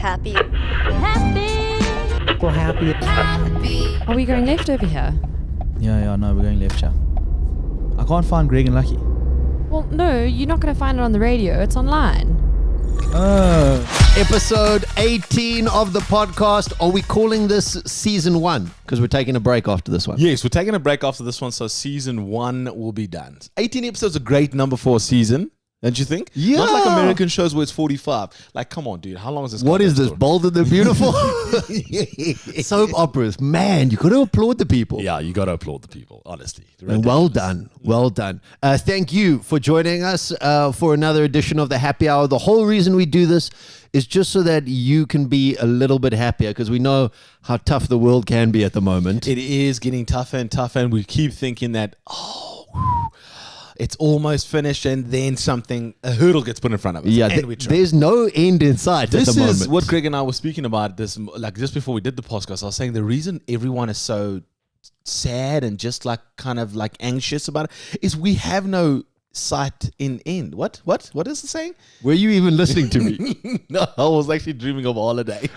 Happy. We're happy. Are we going left over here? Yeah, no, we're going left, yeah. I can't find Greg and Lucky. Well, no, you're not going to find it on the radio. It's online. Episode 18 of the podcast. Are we calling this season 1? Because we're taking a break after this one. Yes, we're taking a break after this one, so season 1 will be done. 18 episodes is a great number for a season, don't you think? Yeah. Not like American shows where it's 45. Like, come on, dude. How long is this? What is this? story? Bold and the Beautiful? Soap operas. Man, you got to applaud the people. Yeah, you got to applaud the people, honestly. And well done. Well done. Thank you for joining us for another edition of the Happy Hour. The whole reason we do this is just so that you can be a little bit happier, because we know how tough the world can be at the moment. It is getting tougher and tougher, and we keep thinking that, it's almost finished, and then a hurdle gets put in front of us. Yeah, and we try. there's no end in sight This at the moment. is what Greg and I were speaking about this, like just before we did the podcast. I was saying the reason everyone is so sad and just like kind of like anxious about it is we have no sight in end. What is the saying? Were you even listening to me? No, I was actually dreaming of a holiday.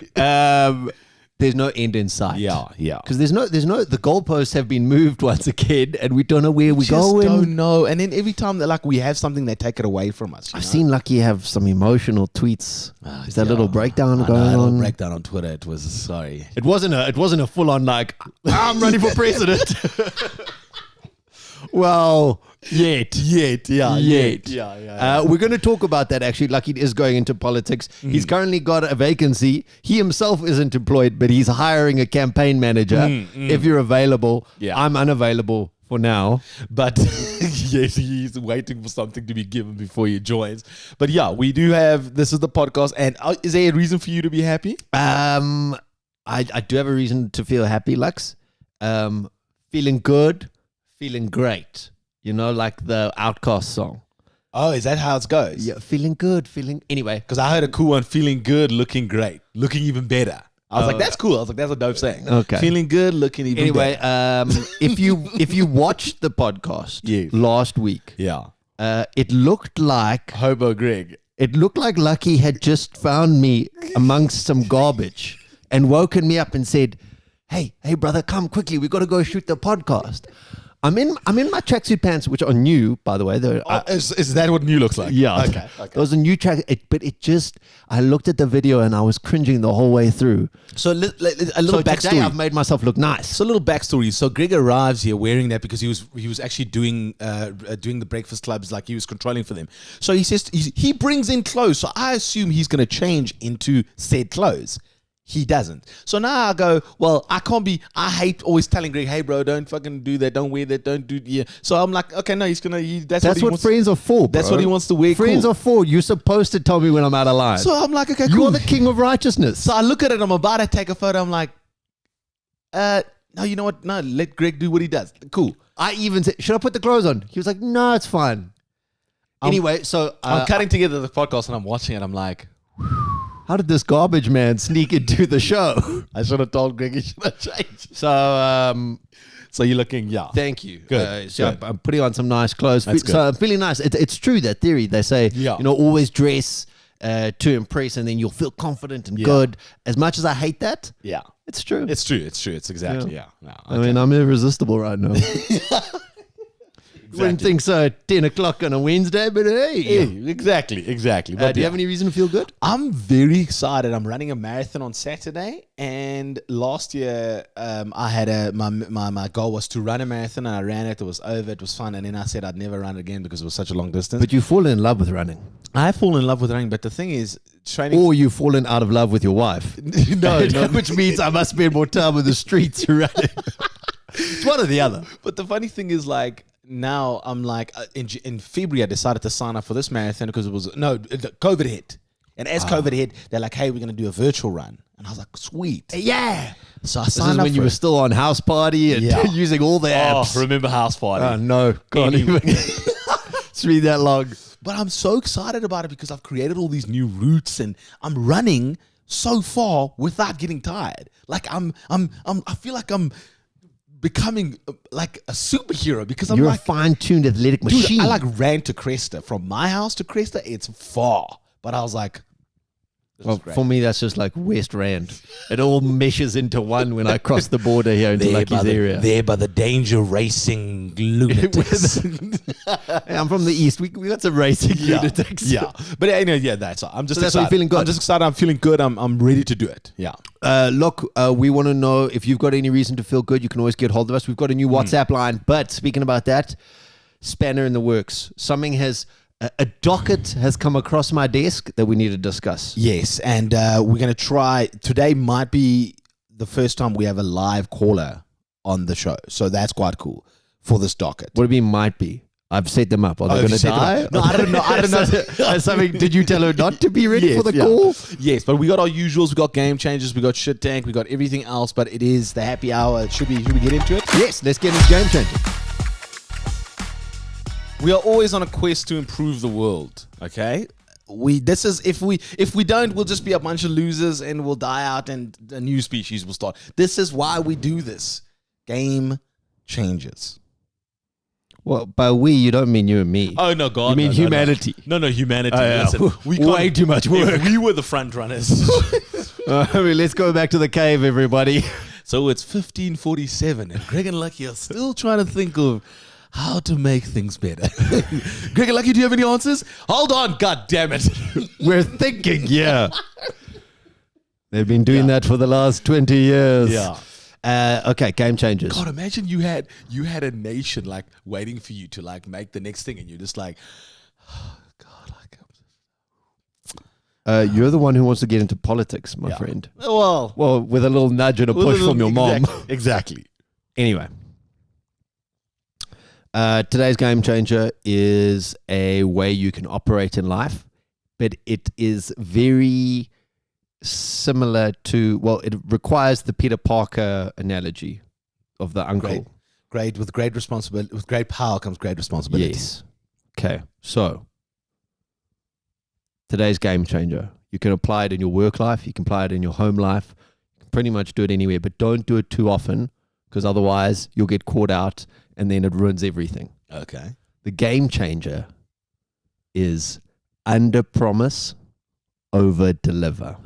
There's no end in sight. Yeah. Because the goalposts have been moved once again, and we don't know where we're Just going. don't know. And then every time that like we have something, they take it away from us. I've seen Lucky have some emotional tweets. Is that little breakdown I going know, a little on? breakdown on Twitter. It was sorry. It wasn't a full on like I'm running for president. Well, yet. Yeah. We're going to talk about that actually. Lucky is going into politics. He's currently got a vacancy. He himself isn't employed, but he's hiring a campaign manager. If you're available, I'm unavailable for now. But yes, he's waiting for something to be given before he joins. But yeah, we do have, this is the podcast. And is there a reason for you to be happy? I do have a reason to feel happy, Lux. Feeling good, feeling great. You know, like the Outcast song. Oh, is that how it goes? Yeah, feeling good, anyway. Because I heard a cool one, feeling good, looking great, looking even better. I was like, that's cool. I was like, that's a dope saying. Okay. Feeling good, looking even better. Anyway, if you watched the podcast last week, it looked like Hobo Greg. It looked like Lucky had just found me amongst some garbage and woken me up and said, hey brother, come quickly, we got to go shoot the podcast. I'm in my tracksuit pants, which are new, by the way. Is that what new looks like? Yeah. Okay. Those are new track, but I looked at the video and I was cringing the whole way through. So a little backstory. Today I've made myself look nice. So a little backstory. So Greg arrives here wearing that because he was actually doing the breakfast clubs, like he was controlling for them. So he says he brings in clothes. So I assume he's going to change into said clothes. He doesn't. So now I go, well, I hate always telling Greg, hey bro, don't fucking do that, don't wear that, don't do, yeah. So I'm like, okay, no, that's what friends are for, bro. That's what he wants to wear. Friends are for. You're supposed to tell me when I'm out of line. So I'm like, okay, cool. You're the king of righteousness. So I look at it, I'm about to take a photo, I'm like, no, you know what? No, let Greg do what he does. Cool. I even said, should I put the clothes on? He was like, no, it's fine. Anyway, so I'm cutting together the podcast and I'm watching it, I'm like, how did this garbage man sneak into the show? I should have told Greg he should have changed. So you're looking, thank you. Good. So I'm putting on some nice clothes. That's good. So I'm feeling nice. It's true, that theory. They say, always dress to impress, and then you'll feel confident and good. As much as I hate that, it's true. It's true. It's exactly, No, okay. I mean, I'm irresistible right now. Wouldn't think so at 10 o'clock on a Wednesday, but hey. Exactly. But do you have any reason to feel good? I'm very excited. I'm running a marathon on Saturday, and last year I had my goal was to run a marathon, and I ran it. It was over. It was fun, and then I said I'd never run it again because it was such a long distance. But you fall in love with running. I fall in love with running, but the thing is, training. Or you've fallen out of love with your wife. No, which means I must spend more time in the streets running. It's one or the other. But the funny thing is, like, now I'm like, in February I decided to sign up for this marathon because COVID hit. And as COVID hit, they're like, hey, we're going to do a virtual run. And I was like, sweet. Yeah. So I This signed is up when you were still on House Party and using all the apps. Oh, remember House Party? Oh, no. Can't even. It's been that long. But I'm so excited about it because I've created all these new routes and I'm running so far without getting tired. Like I feel like I'm becoming like a superhero because I'm You're like a fine-tuned athletic machine. Dude, I like ran to Cresta. From my house to Cresta, it's far. But I was like, This Well, is great. for me, that's just like West Rand. It all meshes into one when I cross the border here into Lucky's area. There by the danger racing lunatics. Hey, I'm from the East. We got some racing lunatics. Yeah. But anyway, yeah, that's all. I'm just So that's why excited. you're feeling good? I'm just excited. I'm feeling good. I'm ready to do it. Yeah. Look, we want to know if you've got any reason to feel good. You can always get hold of us. We've got a new WhatsApp line. But speaking about that, spanner in the works. Something has a docket has come across my desk that we need to discuss. Yes, and we're going to try. Today might be the first time we have a live caller on the show. So that's quite cool for this docket. What do you mean might be? I've set them up. Are they Oh, going to you set them die? up? No, I don't know. I don't know. Something, did you tell her not to be ready Yes, for the yeah. call? Yes, but we got our usuals. We got game changers. We got shit tank. We got everything else. But it is the happy hour. Should we get into it? Yes, let's get into game changer. We are always on a quest to improve the world. Okay. This is if we don't, we'll just be a bunch of losers and we'll die out and a new species will start. This is why we do this. Game changers. Well, by we, you don't mean you and me. Oh no, God! You mean no, humanity. No, humanity. Oh, yeah. Listen, we can't- Way too much work. If we were the front runners. Let's go back to the cave, everybody. So it's 1547, and Greg and Lucky are still trying to think of how to make things better. Greg and Lucky, do you have any answers? Hold on, God damn it! We're thinking, yeah. They've been doing that for the last 20 years. Yeah. Okay, game changers. God, imagine you had a nation like waiting for you to like make the next thing, and you're just like, oh, God, You're the one who wants to get into politics, my Yeah. friend. well, Well, with a little nudge and a push from your mom. Exactly. Anyway. Today's game changer is a way you can operate in life, but it is very similar to, well, it requires the Peter Parker analogy of the uncle. Great. With great responsibility, with great power comes great responsibility. Yes. Okay. So today's game changer. You can apply it in your work life. You can apply it in your home life. You can pretty much do it anywhere, but don't do it too often because otherwise you'll get caught out and then it ruins everything. Okay. The game changer is under promise, over deliver.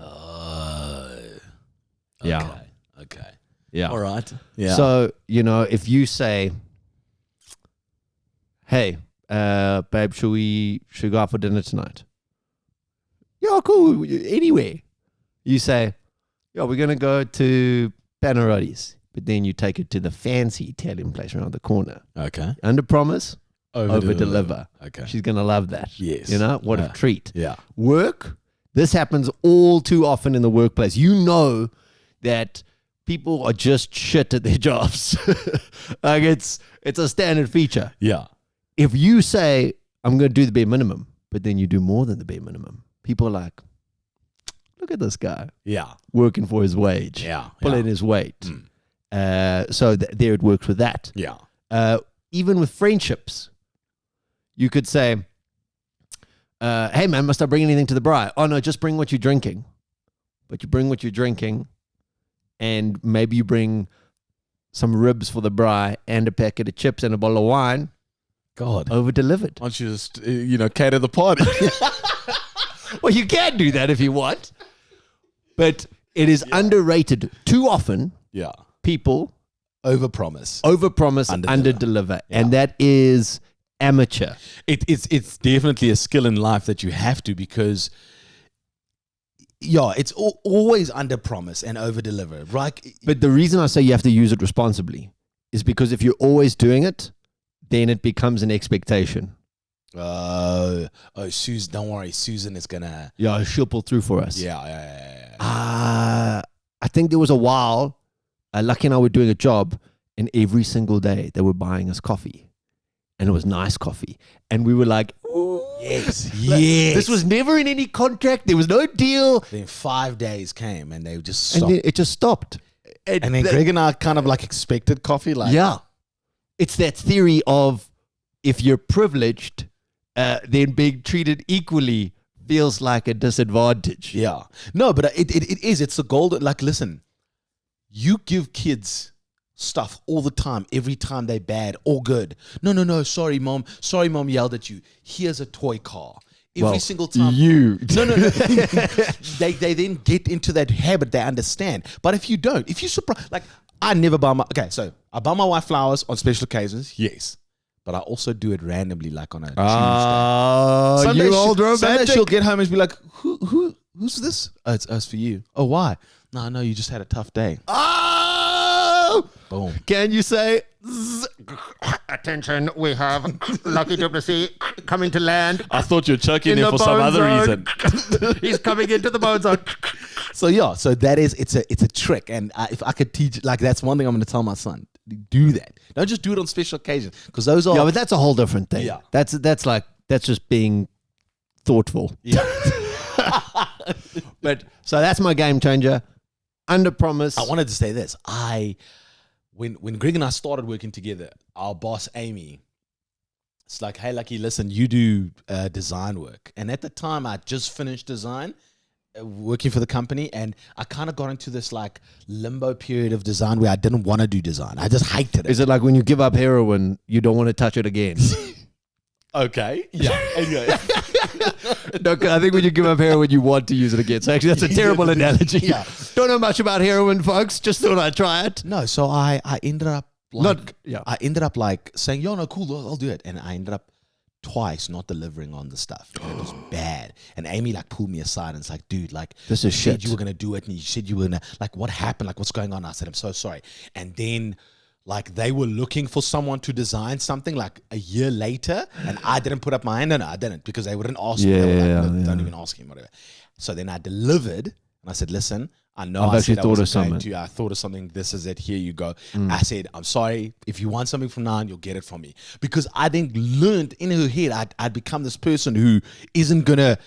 Yeah. Okay. Yeah. All right. Yeah. So, if you say, hey, babe, should we go out for dinner tonight? Yeah, cool. Anywhere. You say, yeah, we're going to go to Panarotti's. But then you take it to the fancy Italian place around the corner. okay. Under promise, over deliver. Okay. She's going to love that. Yes. What a treat. Yeah. Work, this happens all too often in the workplace. You know that people are just shit at their jobs. Like it's a standard feature. Yeah. If you say, I'm going to do the bare minimum, but then you do more than the bare minimum, people are like, look at this guy Yeah. working for his wage, Yeah. pulling his weight. So there it works with that. Yeah. Even with friendships, you could say, hey man, must I bring anything to the braai? Oh no, just bring what you're drinking. But you bring what you're drinking, and maybe you bring some ribs for the braai and a packet of chips and a bottle of wine. God. Over delivered. Why don't you just, cater the party? Well, you can do that if you want, but it is underrated. Too often, yeah. people Overpromise. overpromise, Under underdeliver, Yeah. and that is amateur. It's definitely a skill in life that you have to, because it's always under promise and over deliver, right? But the reason I say you have to use it responsibly is because if you're always doing it, then it becomes an expectation. Susan, don't worry, Susan is gonna. Yeah, she'll pull through for us. Yeah. I think there was a while, Lucky and I were doing a job, and every single day they were buying us coffee, and it was nice coffee, and we were like, ooh. Yes. This was never in any contract. There was no deal. Then 5 days came and they just And stopped. then it just stopped. And then Greg and I kind of like expected coffee, like Yeah. It's that theory of if you're privileged, then being treated equally feels like a disadvantage. Yeah. No, but it is. It's the golden. Like, listen, you give kids stuff all the time, every time they're bad or good. No. Sorry, mom. Sorry, mom yelled at you. Here's a toy car. every single time. You. No. they then get into that habit. They understand. But if you don't, if you surprise, like I never buy my. Okay, so I buy my wife flowers on special occasions. Yes. But I also do it randomly, like on a Tuesday. Sunday, you old romantic. Sunday she'll get home and be like, who's this? Oh, it's for you. Oh, why? No, you just had a tough day. Oh! Boom. Can you say, Attention, we have Lucky Duplessis coming to land. I thought you were choking In him the for some bone other zone. reason. He's coming into the bone zone. So that is it's a trick, and if I could teach, like that's one thing I'm going to tell my son. Do that. Don't just do it on special occasions, because those are. yeah, but that's a whole different thing. Yeah. That's just being thoughtful. Yeah. But so that's my game changer. Under promise. I wanted to say this. When Greg and I started working together, our boss Amy, it's like, hey, Lucky, listen, you do design work, and at the time I just finished design. Working for the company, and I kind of got into this like limbo period of design where I didn't want to do design. I just hated it. Is it like when you give up heroin, you don't want to touch it again? Okay. Yeah. Anyway. No, I think when you give up heroin, you want to use it again. So actually, that's a terrible analogy. Yeah. Don't know much about heroin, folks. Just thought I'd try it. No, so I ended up like yeah. I ended up like saying, yo, no, cool, I'll do it. And I ended up twice not delivering on the stuff. And it was bad. And Amy like pulled me aside and it's like, dude, like This is you shit. said you were gonna do it, and you said you were gonna, like, what happened? Like, what's going on? I said, I'm so sorry. And then like they were looking for someone to design something like a year later, and I didn't put up my hand. No, I didn't, because they wouldn't ask me. They were like, no, don't even ask him, whatever. So then I delivered, and I said, listen, I know I've I actually said I thought of wasn't going something. to. I thought of something. This is it. Here you go. I said, I'm sorry. If you want something from now on, you'll get it from me. Because I then learned in her head, I'd become this person who isn't going to.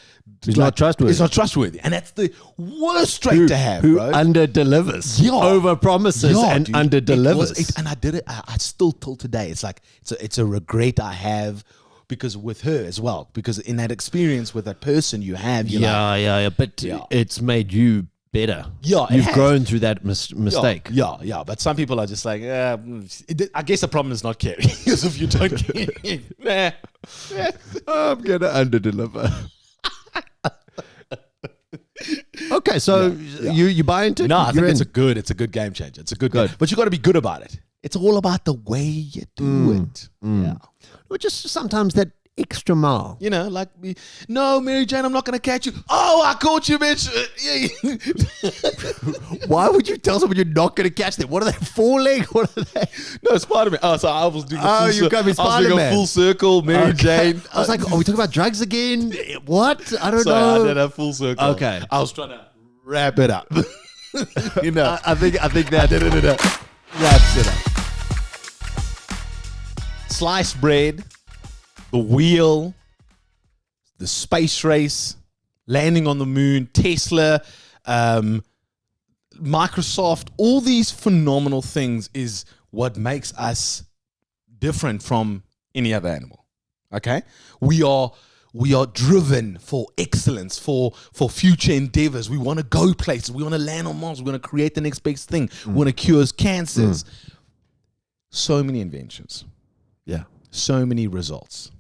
He's not trustworthy. It's not trustworthy. And that's the worst trait to have, who bro. under delivers, Yeah. over promises, Yeah, and dude. under It delivers. was- and I did it. I still till today. It's like it's a regret I have, because with her as well. Because in that experience with that person you have, you're like, yeah. But Yeah. it's made you better. Yeah, it You've has. grown through that mistake. Yeah. But some people are just like, I guess the problem is not caring. Because if you don't care, I'm gonna under deliver. Okay, so you buy into it? no, I think You're it's in. a good game changer. It's a good, Good. but you got to be good about it. It's all about the way you do it. Yeah. Or just sometimes that extra mile. You know, like, no, Mary Jane, I'm not going to catch you. Oh, I caught you, bitch. Why would you tell someone you're not going to catch them? What are they, 4-leg? What are they? No, Spider-Man. Oh, so I was doing Oh, you got me I was doing a Spider-Man. full circle, Mary Jane. I was like, are we talking about drugs again? What? I don't Sorry, know. I did a full circle. Okay. I was trying to wrap it up. You know, I think that wraps it up. Sliced bread, the wheel, the space race, landing on the moon, Tesla, Microsoft, all these phenomenal things is what makes us different from any other animal. Okay? We are driven for excellence, for future endeavors. We want to go places. We want to land on Mars. We want to create the next best thing. We want to cure cancers. So many inventions. Yeah. So many results.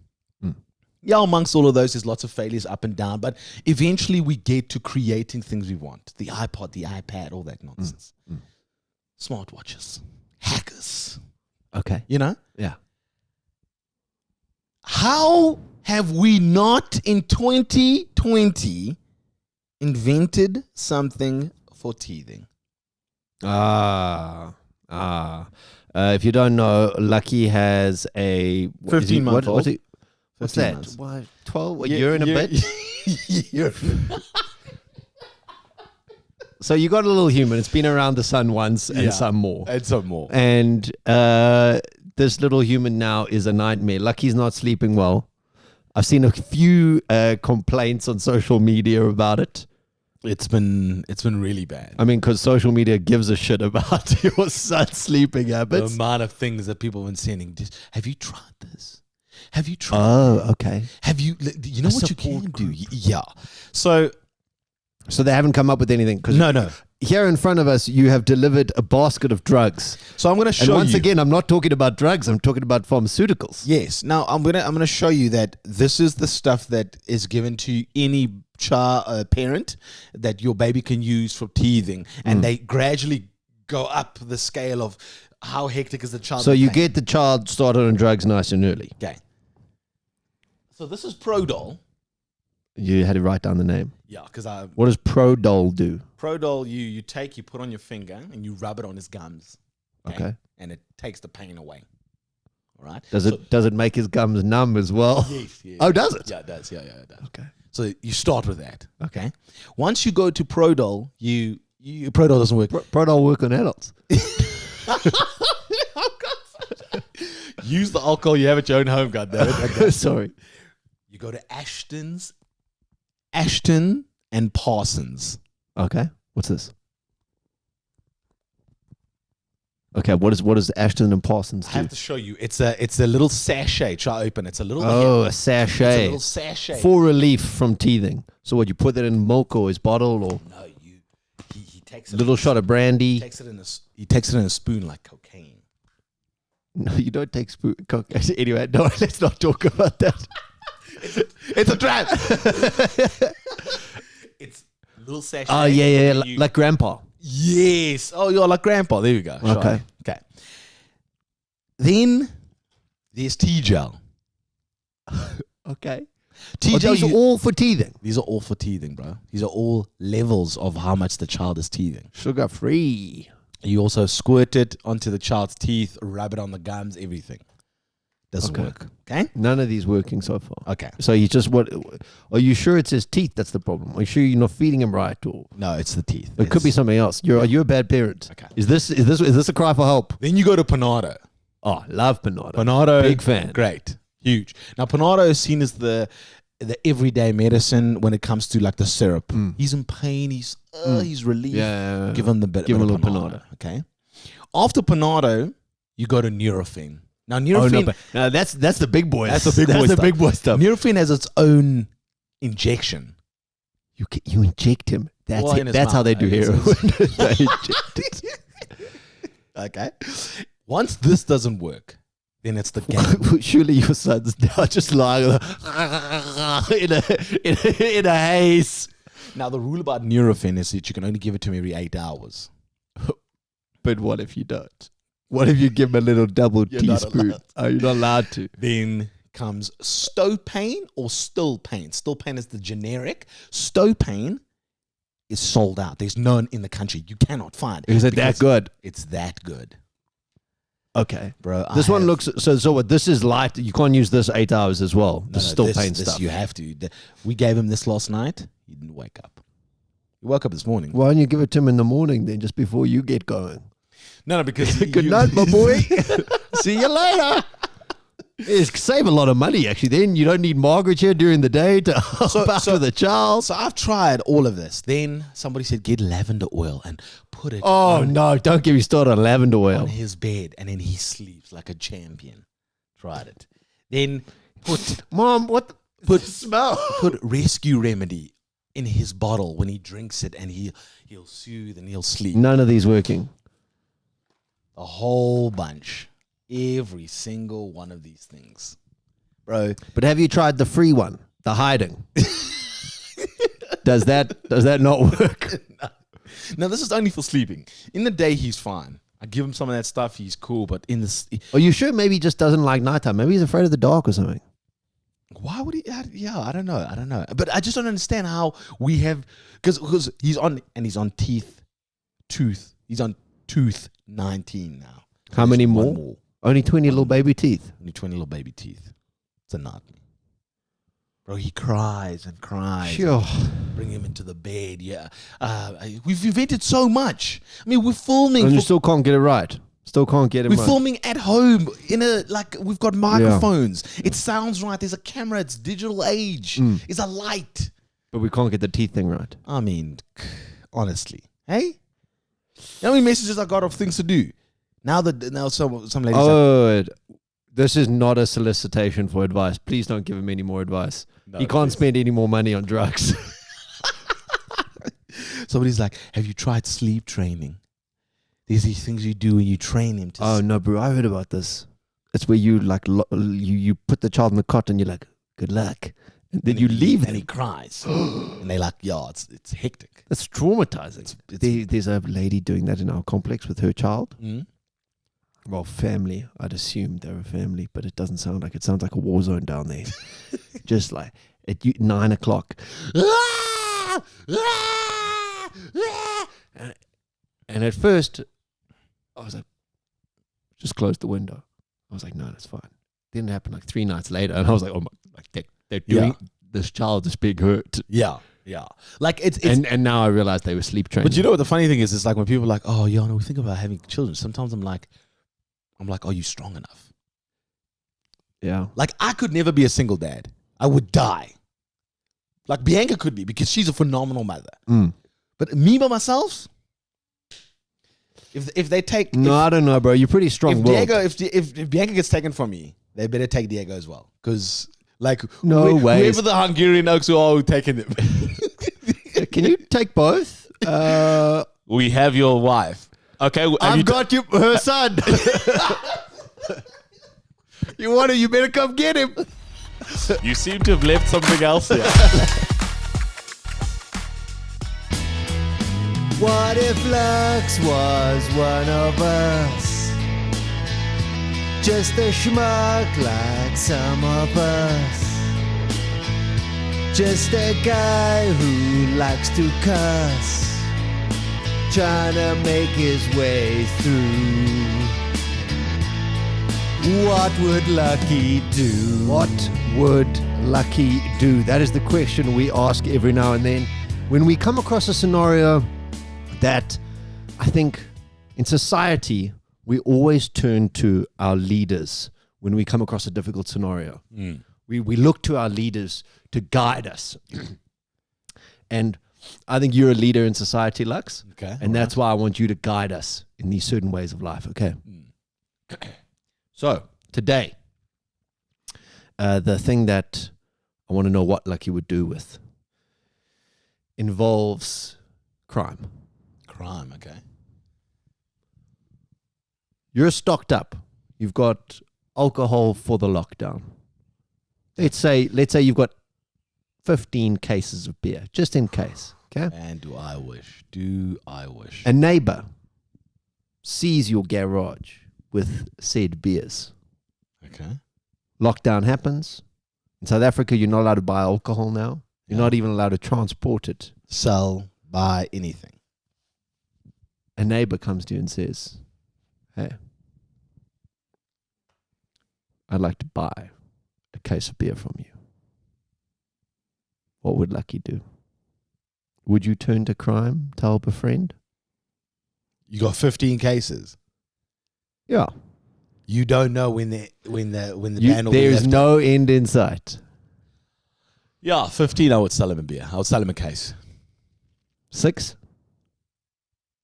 Yeah, amongst all of those, there's lots of failures up and down, but eventually we get to creating things we want. The iPod, the iPad, all that nonsense. Smartwatches, hackers, Okay. you know? Yeah. How have we not in 2020 invented something for teething? If you don't know, Lucky has a 15-month-old. What's 15 that? months. Why, 12? A year and a bit? So you got a little human. It's been around the sun once and some more. And some more. And this little human now is a nightmare. Lucky's not sleeping well. I've seen a few complaints on social media about it. It's been really bad. I mean, because social media gives a shit about your son's sleeping The habits. amount of things that people have been sending. Have you tried this? Have you tried? Oh, okay. Have you? You know A what you support can do? group. Yeah. So So they haven't come up with anything. 'Cause no. here in front of us, you have delivered a basket of drugs. So I'm going to show And once you. again, I'm not talking about drugs. I'm talking about pharmaceuticals. Yes. Now I'm gonna show you that this is the stuff that is given to any parent that your baby can use for teething, and they gradually go up the scale of how hectic is the child. So in you pain. get the child started on drugs nice and early. Okay. So this is Prodol. You had to write down the name. Yeah, because What does Prodol do? Prodol you put on your finger and you rub it on his gums. Okay. And it takes the pain away. All right. Does it make his gums numb as well? Yes, yes. Oh, does it? Yeah, it does. Yeah, it does. Okay. So you start with that. Okay. Once you go to Prodol, Prodol doesn't work. Prodol work on adults. Use the alcohol you have at your own home, goddammit. Sorry. You go to Ashton and Parsons. Okay. What's this? Okay. What does Ashton and Parsons I do? have to show you. It's a little sachet. Try open. It's a little. Oh, a It's sachet. a little sachet. For relief from teething. So what, you put that in milk or his bottle or No, he takes a it. little shot of brandy? He takes it in a spoon like cocaine. No, you don't take spoon. Anyway, no, let's not talk about that. It's a trap. It's a little sachet. Oh, yeah. and you- Like grandpa. Yes. Oh, you're like grandpa. There we go. Sure. Okay. Okay. Then there's T-gel. Okay. T-gel. These are all for teething. These are all for teething, bro. These are all levels of how much the child is teething. Sugar free. You also squirt it onto the child's teeth, rub it on the gums, everything. Doesn't Okay. work. Okay? None of these working so far. Okay. So you just are you sure it's his teeth that's the problem? Are you sure you're not feeding him right, or No, it's the teeth. it could be something else? Are you a bad parent? Okay. Is this a cry for help? Then you go to Panado. Oh, love Panado. Panado. Big fan. Great. Huge. Now, Panado is seen as the everyday medicine when it comes to like the syrup. He's in pain. He's relieved. Yeah. Give him the bit. Give him a bit of little Panado. Okay. After Panado, you go to Nurofen. Now, Oh Nurofen. no, that's the big boy. That's the big boy That's the stuff. big boy stuff. Nurofen has its own injection. You inject him. That's Well, in his That's how mouth, they do I guess heroin. They inject it. Okay. Once this doesn't work, then it's the game. Surely your son's now just lying in a haze. Now, the rule about Nurofen is that you can only give it to him every 8 hours. But what if you don't? What if you give him a little double You're not teaspoon? allowed. Oh, you're not allowed to. Then comes Stopane or Stillpain. Stillpain is the generic. Stopane is sold out. There's none in the country. You cannot find. Is it that because good? It's that good, Okay. bro. This one looks so. What this is light. You can't use this 8 hours as well. This is still pain this stuff. You have to. We gave him this last night. He didn't wake up. He woke up this morning. Why don't you give it to him in the morning then, just before you get going? No, because Good night, my boy. See you later. Save a lot of money actually. Then you don't need Margaret here during the day to help out with the child. So I've tried all of this. Then somebody said get lavender oil and put it Oh no! Don't get me started on lavender on oil. his bed, and then he sleeps like a champion. Tried it. Then put Mom, what the smell? put rescue remedy in his bottle when he drinks it, and he'll soothe and he'll sleep. None of these working. A whole bunch. Every single one of these things. Bro, But have you tried the free one, the hiding? Does that not work? now this is only for sleeping. In the day, he's fine. I give him some of that stuff. He's cool. But in this, Are you sure? Maybe he just doesn't like nighttime. Maybe he's afraid of the dark or something. why would he? Yeah, I don't know. But I just don't understand how we have because he's on tooth. He's on tooth 19 now. How There's many one more? Only 20 little baby teeth. Only 20 little baby teeth. It's a nightmare. Bro, he cries and cries. Sure. Bring him into the bed. Yeah. We've invented so much. I mean, we're filming. And you still can't get it right. Still can't get it We're right. filming at home we've got microphones. It sounds right. There's a camera. It's digital age. It's a light. But we can't get the teeth thing right. I mean, honestly, hey, you know how many messages I got of things to do? Now some ladies. Oh, this is not a solicitation for advice. Please don't give him any more advice. No, he can't please. spend any more money on drugs. Somebody's like, have you tried sleep training? These things you do when you train him to Oh no, bro! I heard about this. It's where you like you put the child in the cot and you're like, "Good luck," and then you leave and he them. cries. And they're like, yeah, it's hectic. That's traumatizing. There's a lady doing that in our complex with her child. Mm. Well, family. I'd assume they're a family, but it doesn't sound like it. Sounds like a war zone down there. Just like at 9 o'clock. And at first, I was like, just close the window. I was like, no, that's fine. Then it happened like 3 nights later, and I was like, oh my, like they're doing this child is being hurt. Yeah. Like it's And now I realized they were sleep training. But you know what the funny thing is? It's like when people are like, oh, yeah, no, we think about having children. Sometimes I'm like, are you strong enough? Yeah. Like I could never be a single dad. I would die. Like Bianca could be because she's a phenomenal mother. Mm. But me by myself, if they take No, I don't know, bro. You're pretty strong. if Diego if Bianca gets taken from me, they better take Diego as well. Because like No way. whoever the Hungarian oaks are taking him. Can you take both? We have your wife. Okay, I've got you, her son. You want it? You better come get him. You seem to have left something else here. What if Lux was one of us? Just a schmuck like some of us. Just a guy who likes to cuss, trying to make his way through. What would Lucky do? What would Lucky do? That is the question we ask every now and then when we come across a scenario that I think in society we always turn to our leaders when we come across a difficult scenario. We look to our leaders to guide us. And I think you're a leader in society, Lux. Okay. And that's why I want you to guide us in these certain ways of life, okay? So, today, the thing that I want to know what Lucky would do with involves crime. Crime, okay. You're stocked up. You've got alcohol for the lockdown. Let's say you've got 15 cases of beer, just in case, okay? And do I wish? A neighbor sees your garage with said beers. Okay. Lockdown happens. In South Africa, you're not allowed to buy alcohol now. You're not even allowed to transport it. Sell, buy anything. A neighbor comes to you and says, hey, I'd like to buy a case of beer from you. What would Lucky do? Would you turn to crime to help a friend? You got 15 cases. Yeah. You don't know when the ban will be There's lifted. no end in sight. Yeah, 15. I would sell him a beer. I would sell him a case. 6?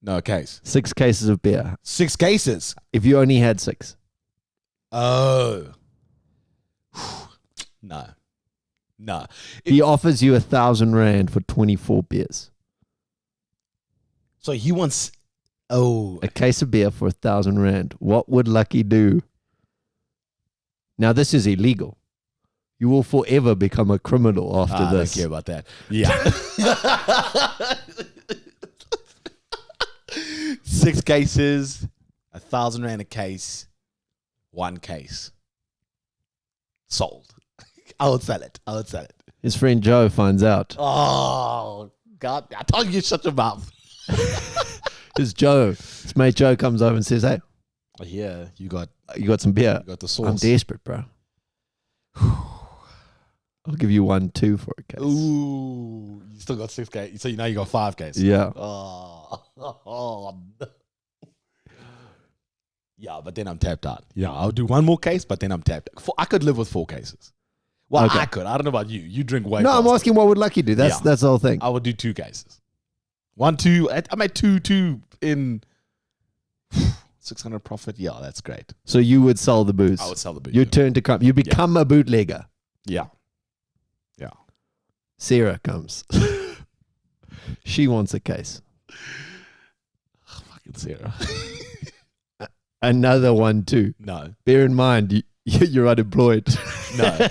No, a case. 6 cases of beer. 6 cases. If you only had 6. Oh. No. He offers you 1,000 rand for 24 beers. So he wants. Oh. A case of beer for 1,000 rand. What would Lucky do? Now, this is illegal. You will forever become a criminal after this. I don't care about that. Yeah. 6 cases, 1,000 rand a case, 1 case. Sold. I would sell it. His friend Joe finds out. Oh, God. I told you shut your mouth. His mate Joe comes over and says, hey, Yeah, you got some beer? the sauce. I'm desperate, bro. I'll give you 1, 2 for a case. Ooh, you still got 6 cases. So now you got 5 cases. Yeah. Oh. Yeah, but then I'm tapped out. Yeah, I'll do 1 more case, but then I'm tapped out. I could live with 4 cases. Well, Okay. I could. I don't know about you. You drink way No, I'm faster. asking what would Lucky do. That's the whole thing. I would do 2 cases. 1, 2. I'm at 2 in 600 profit. Yeah, that's great. So you would sell the booze. I would sell the booze. You turn to crime. You become a bootlegger. Yeah. Sarah comes. She wants a case. Fucking Sarah. Another one too. No. Bear in mind, you're unemployed. No.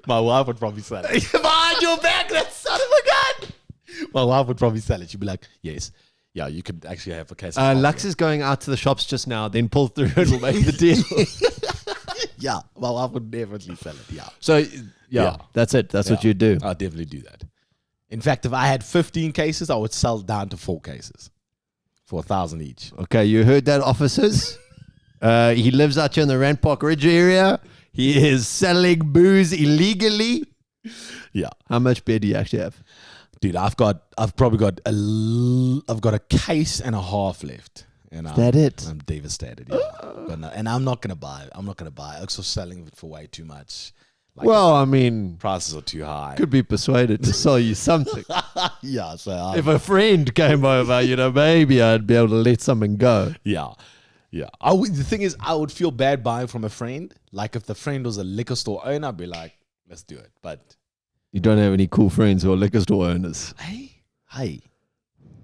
My wife would probably sell it. Behind your back, that son of a gun. My wife would probably sell it. She'd be like, yes. Yeah, you could actually have a case of Lux is going out to the shops just now, then pull through and we'll make the deal. Yeah, my wife would definitely sell it. Yeah. So, Yeah. that's it. That's what you do. I'll definitely do that. In fact, if I had 15 cases, I would sell down to 4 cases for 1,000 each. Okay, you heard that, officers? He lives out here in the Rand Park Ridge area. He is selling booze illegally. Yeah. How much beer do you actually have? Dude, I've probably got a case and a half left. And Is that it? I'm devastated. Yeah. But no, and I'm not gonna buy it. I'm not gonna buy it. Also selling it for way too much. Like, Well, I mean, prices are too high. could be persuaded to sell you something. Yeah, so If a friend came over, maybe I'd be able to let something go. yeah. The thing is, I would feel bad buying from a friend. Like if the friend was a liquor store owner, I'd be like, let's do it. But You don't have any cool friends who are liquor store owners. hey,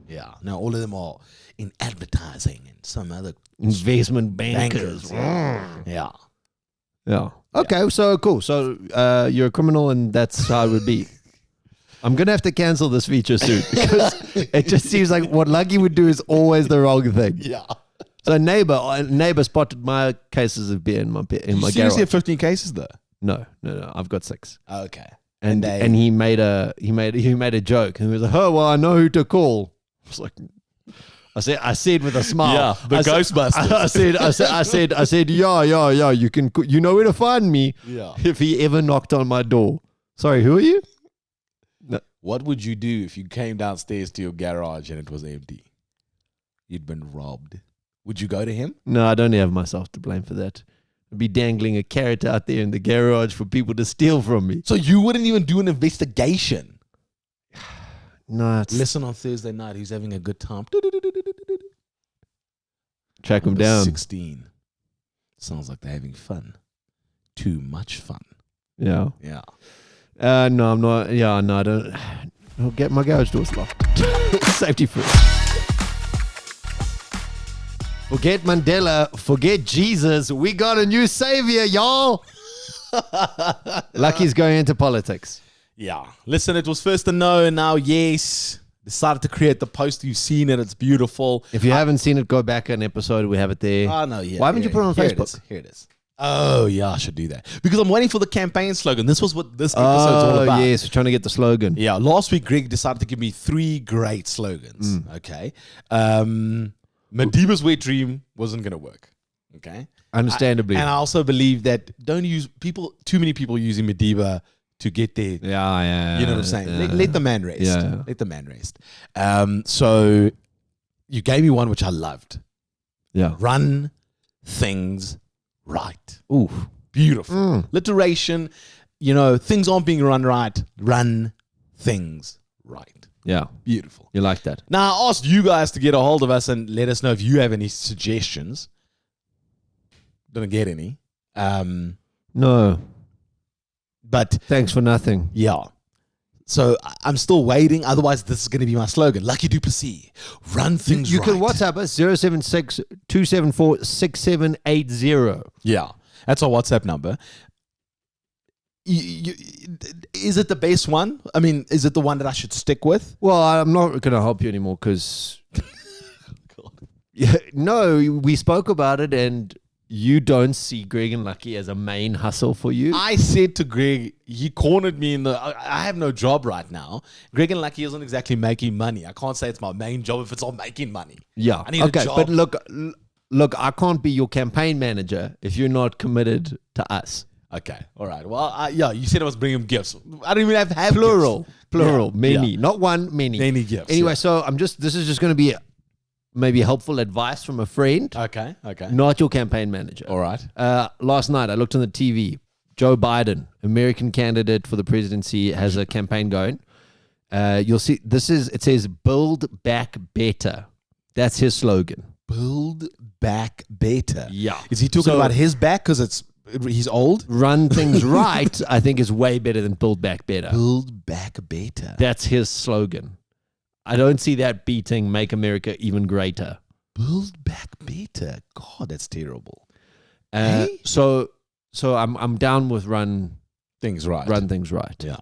yeah. No, all of them are in advertising and some other Investment bankers. Yeah. Yeah. Okay, so cool. So you're a criminal and that's how it would be. I'm going to have to cancel this feature soon because it just seems like what Lucky would do is always the wrong thing. Yeah. So neighbor spotted my cases of beer in my Seriously, garage. have 15 cases though? No. I've got 6. Okay. And he made a joke and he was like, "Oh well, I know who to call." I was like, I said with a smile, Yeah, the Ghostbusters. I said, yeah. You know where to find me. Yeah. If he ever knocked on my door. Sorry, who are you? No. What would you do if you came downstairs to your garage and it was empty? You'd been robbed. Would you go to him? No, I don't have myself to blame for that. I'd be dangling a carrot out there in the garage for people to steal from me. So you wouldn't even do an investigation? No, it's Listen on Thursday night. He's having a good time. track him Number down. 16. Sounds like they're having fun. Too much fun. Yeah. Yeah. No, I'm not. Yeah, no, I don't. I'll get my garage doors locked. Safety first. Forget Mandela. Forget Jesus. We got a new savior, y'all. Lucky's going into politics. Yeah. Listen, it was first a no, and now yes. Decided to create the post. You've seen it. It's beautiful. If you haven't seen it, go back an episode. We have it there. Oh, no, yeah. Why haven't you put it on Facebook? Here it is. Oh, yeah, I should do that. Because I'm waiting for the campaign slogan. This was what this episode's all about. Yes, we're trying to get the slogan. Yeah, last week Greg decided to give me 3 great slogans. Okay. Madiba's wet dream wasn't going to work. Okay. Understandably. And I also believe that too many people using Madiba to get there. Yeah. You know what I'm saying? Yeah. Let the man rest. Yeah. Let the man rest. So you gave me one which I loved. Yeah. Run things right. Ooh. Beautiful. Literation, things aren't being run right. Run things right. Yeah. Beautiful. You like that? Now, I asked you guys to get a hold of us and let us know if you have any suggestions. Didn't get any. No. But, Thanks for nothing. yeah. So, I'm still waiting. Otherwise, this is going to be my slogan. Lucky Duplessis. Run things You right. can WhatsApp us 076-274-6780. Yeah. That's our WhatsApp number. Is it the best one? I mean, is it the one that I should stick with? Well, I'm not going to help you anymore because no, we spoke about it and you don't see Greg and Lucky as a main hustle for you. I said to Greg, he cornered me I have no job right now. Greg and Lucky isn't exactly making money. I can't say it's my main job if it's not making money. Yeah. I need a job. But look, I can't be your campaign manager if you're not committed to us. Okay, all right. Well, you said I was bringing him gifts. I don't even have Plural, gifts. many, Yeah. not one, many. Many gifts. Anyway, yeah. so this is just going to be maybe helpful advice from a friend, Okay. not your campaign manager. All right. Last night I looked on the TV. Joe Biden, American candidate for the presidency, has a campaign going. You'll see it says "Build Back Better." That's his slogan. Build back better. Yeah. Is he talking So- about his back? Because it's He's old. Run Things Right, I think, is way better than Build Back Better. Build back better. That's his slogan. I don't see that beating Make America Even Greater. Build back better. God, that's terrible. Hey? So I'm down with Run Things Right. Run Things Right. Yeah.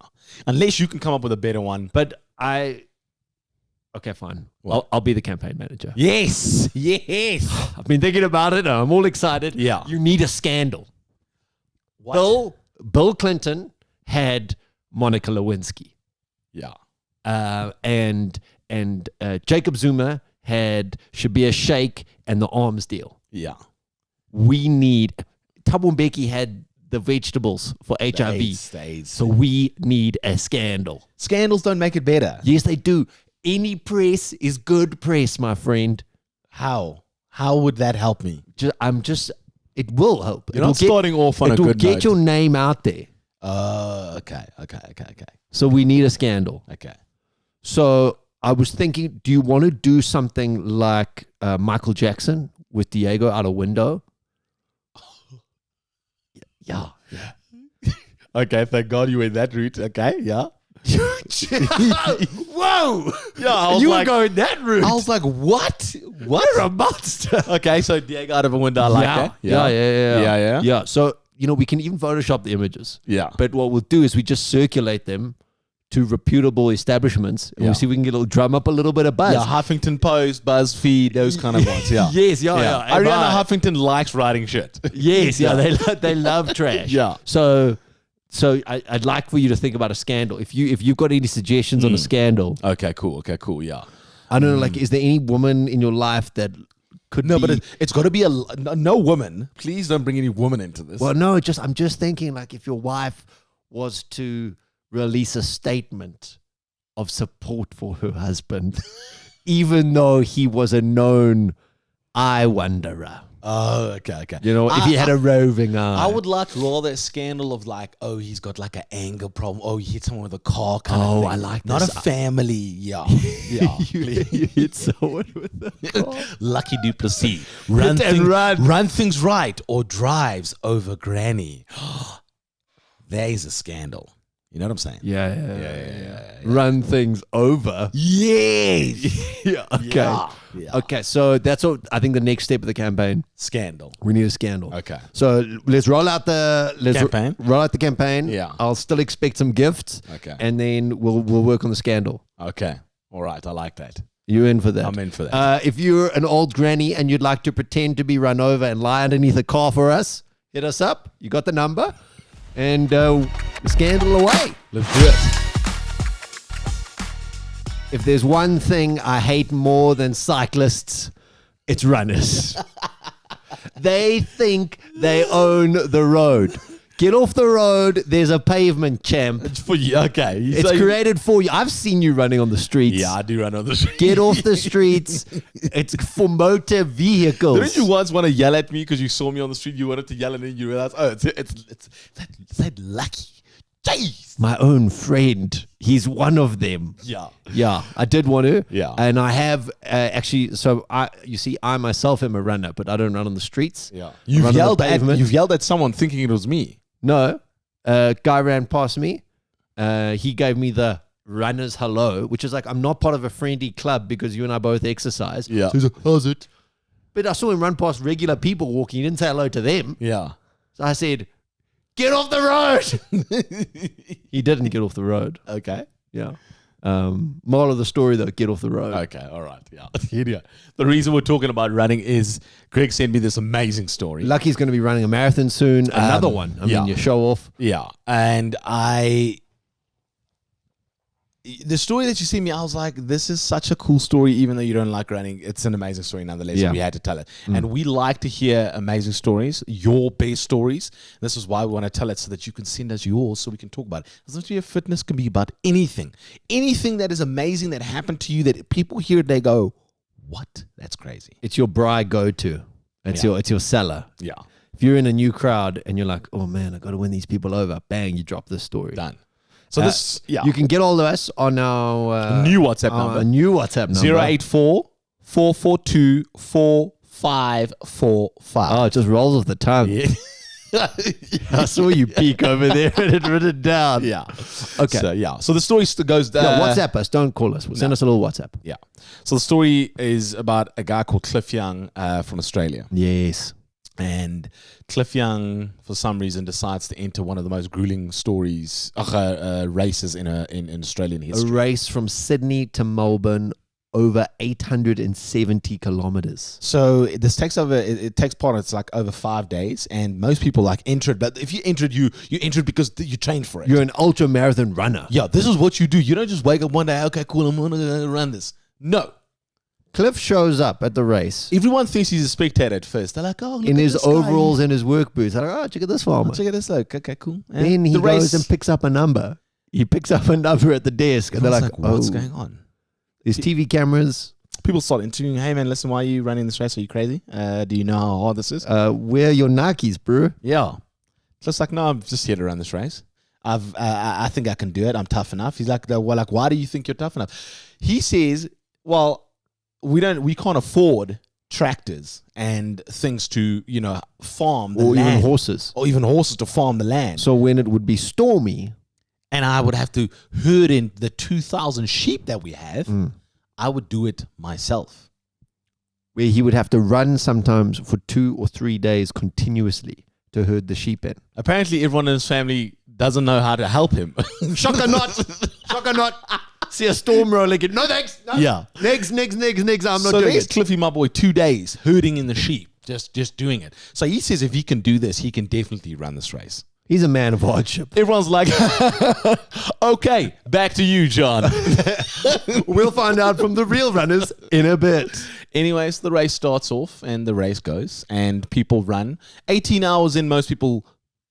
Unless you can come up with a better one. But okay, fine. I'll be the campaign manager. Yes. Yes. I've been thinking about it. I'm all excited. Yeah. You need a scandal. What? Bill Clinton had Monica Lewinsky. Yeah. And Jacob Zuma had Shabir Sheikh and the arms deal. Yeah. We need Thabo Mbeki had the vegetables for HIV. The AIDS. So we need a scandal. Scandals don't make it better. Yes, they do. Any press is good press, my friend. How? How would that help me? It will help. You're not starting off on a good note. good It will get note. your name out there. Okay. So we need a scandal. Okay. So I was thinking, do you want to do something like Michael Jackson with Diego out a window? Yeah. Okay, thank God you went that route. Okay, yeah. Whoa! Yeah, I was You like, were going that route. I was like, what? What? You're a monster. Okay, so Diego out of a window, I like that. Yeah. Yeah. So, we can even Photoshop the images. Yeah. But what we'll do is we just circulate them to reputable establishments and Yeah. we'll see if we can drum up a little bit of buzz. Yeah, Huffington Post, BuzzFeed, those kind of ones. Yeah. Yes, yeah. Ariana Huffington likes writing shit. Yes, yeah. They love trash. Yeah. So I'd like for you to think about a scandal. If you've got any suggestions on a scandal, Okay, cool. Yeah. I don't know. Like, is there any woman in your life that could No, be? but it's got to be no woman. Please don't bring any woman into this. Well, no. I'm just thinking, like, if your wife was to release a statement of support for her husband, even though he was a known eye wanderer. Oh, okay. If he had a roving eye. I would like rather a scandal of like, oh, he's got like an anger problem. Oh, he hit someone with a car kind of thing. I like Not this. a family. Yeah. Yeah. you hit someone with Lucky Duplessis. Run things right or drives over granny. There is a scandal. You know what I'm saying? Yeah. Run things over. Yes. Yeah. Okay. Yeah. Okay. So that's all. I think the next step of the campaign. Scandal. We need a scandal. Okay. So let's roll out the Campaign? Roll out the campaign. Yeah. I'll still expect some gifts. Okay. And then we'll work on the scandal. Okay. All right. I like that. You in for that? I'm in for that. If you're an old granny and you'd like to pretend to be run over and lie underneath a car for us, hit us up. You got the number. And scandal away. Let's do it. If there's one thing I hate more than cyclists, it's runners. They think they own the road. Get off the road. There's a pavement, champ. It's for you. Okay. It's created for you. I've seen you running on the streets. Yeah, I do run on the street. Get off the streets. It's for motor vehicles. Didn't you once want to yell at me because you saw me on the street? You wanted to yell and then you realized, oh, it's that lucky. Jeez. My own friend. He's one of them. Yeah, I did want to. Yeah. And I have actually, so I myself am a runner, but I don't run on the streets. Yeah. I run on the pavement. You've yelled at someone thinking it was me. No, guy ran past me. He gave me the runner's hello, which is like, I'm not part of a friendly club because you and I both exercise. Yeah. So he's like, how's it? But I saw him run past regular people walking. He didn't say hello to them. Yeah. So I said, get off the road. He didn't get off the road. Okay. Yeah. Moral of the story, though, get off the road. Okay. All right. Yeah. Here. The reason we're talking about running is Greg sent me this amazing story. Lucky's going to be running a marathon soon. Another one. I mean, you show off. Yeah. And the story that you sent me, I was like, this is such a cool story, even though you don't like running. It's an amazing story nonetheless. Yeah. And we had to tell it. And we like to hear amazing stories, your best stories. This is why we want to tell it so that you can send us yours so we can talk about it. Essentially, fitness can be about anything. Anything that is amazing that happened to you that people hear, they go, what? That's crazy. It's your bride go-to. It's your seller. Yeah. If you're in a new crowd and you're like, oh man, I got to win these people over, bang, you drop this story. Done. So you can get all of us on our new WhatsApp number. New WhatsApp number. 084 442 4545. Oh, it just rolls off the tongue. Yeah. I saw you peek over there and it written it down. Yeah. Okay. So, so the story goes. No, WhatsApp us. Don't call us. Send us a little WhatsApp. Yeah. So the story is about a guy called Cliff Young from Australia. Yes. And Cliff Young, for some reason, decides to enter one of the most grueling races in Australian A history. race from Sydney to Melbourne, over 870 kilometers. So this takes it takes part. It's like over 5 days, and most people like enter it. But if you entered, you entered because you trained for it. You're an ultra marathon runner. Yeah, this is what you do. You don't just wake up one day, okay, cool, I'm gonna run this. No. Cliff shows up at the race Everyone thinks he's a spectator at first. They're like, oh, look in at his this guy. overalls and his work boots. They're like, oh, check out this farmer. Check out this look. Okay, cool. And Then he the goes and picks up a number. He picks up a number at the desk, and they're like, what's oh, going on? there's TV cameras. People start interviewing, hey man, listen, why are you running this race? Are you crazy? Do you know how hard this is? Where are your Nikes, bro? Yeah. Just like, no, I'm just here to run this race. I think I can do it. I'm tough enough. He's like, well, like, why do you think you're tough enough? He says, well, we can't afford tractors and things to, farm the Or land. even horses. Or even horses to farm the land. So when it would be stormy, And I would have to herd in the 2,000 sheep that we have. I would do it myself. where he would have to run sometimes for 2 or 3 days continuously to herd the sheep in. Apparently, everyone in his family doesn't know how to help him. Shocker not. Shocker not. See a storm rolling in. No thanks. No. Yeah. Next. I'm not So doing there's it. Cliffy, my boy, 2 days herding in the sheep, just doing it. So he says if he can do this, he can definitely run this race. He's a man of hardship. Everyone's like, okay, back to you, John. We'll find out from the real runners in a bit. Anyways, the race starts off and the race goes and people run 18 hours in. Most people,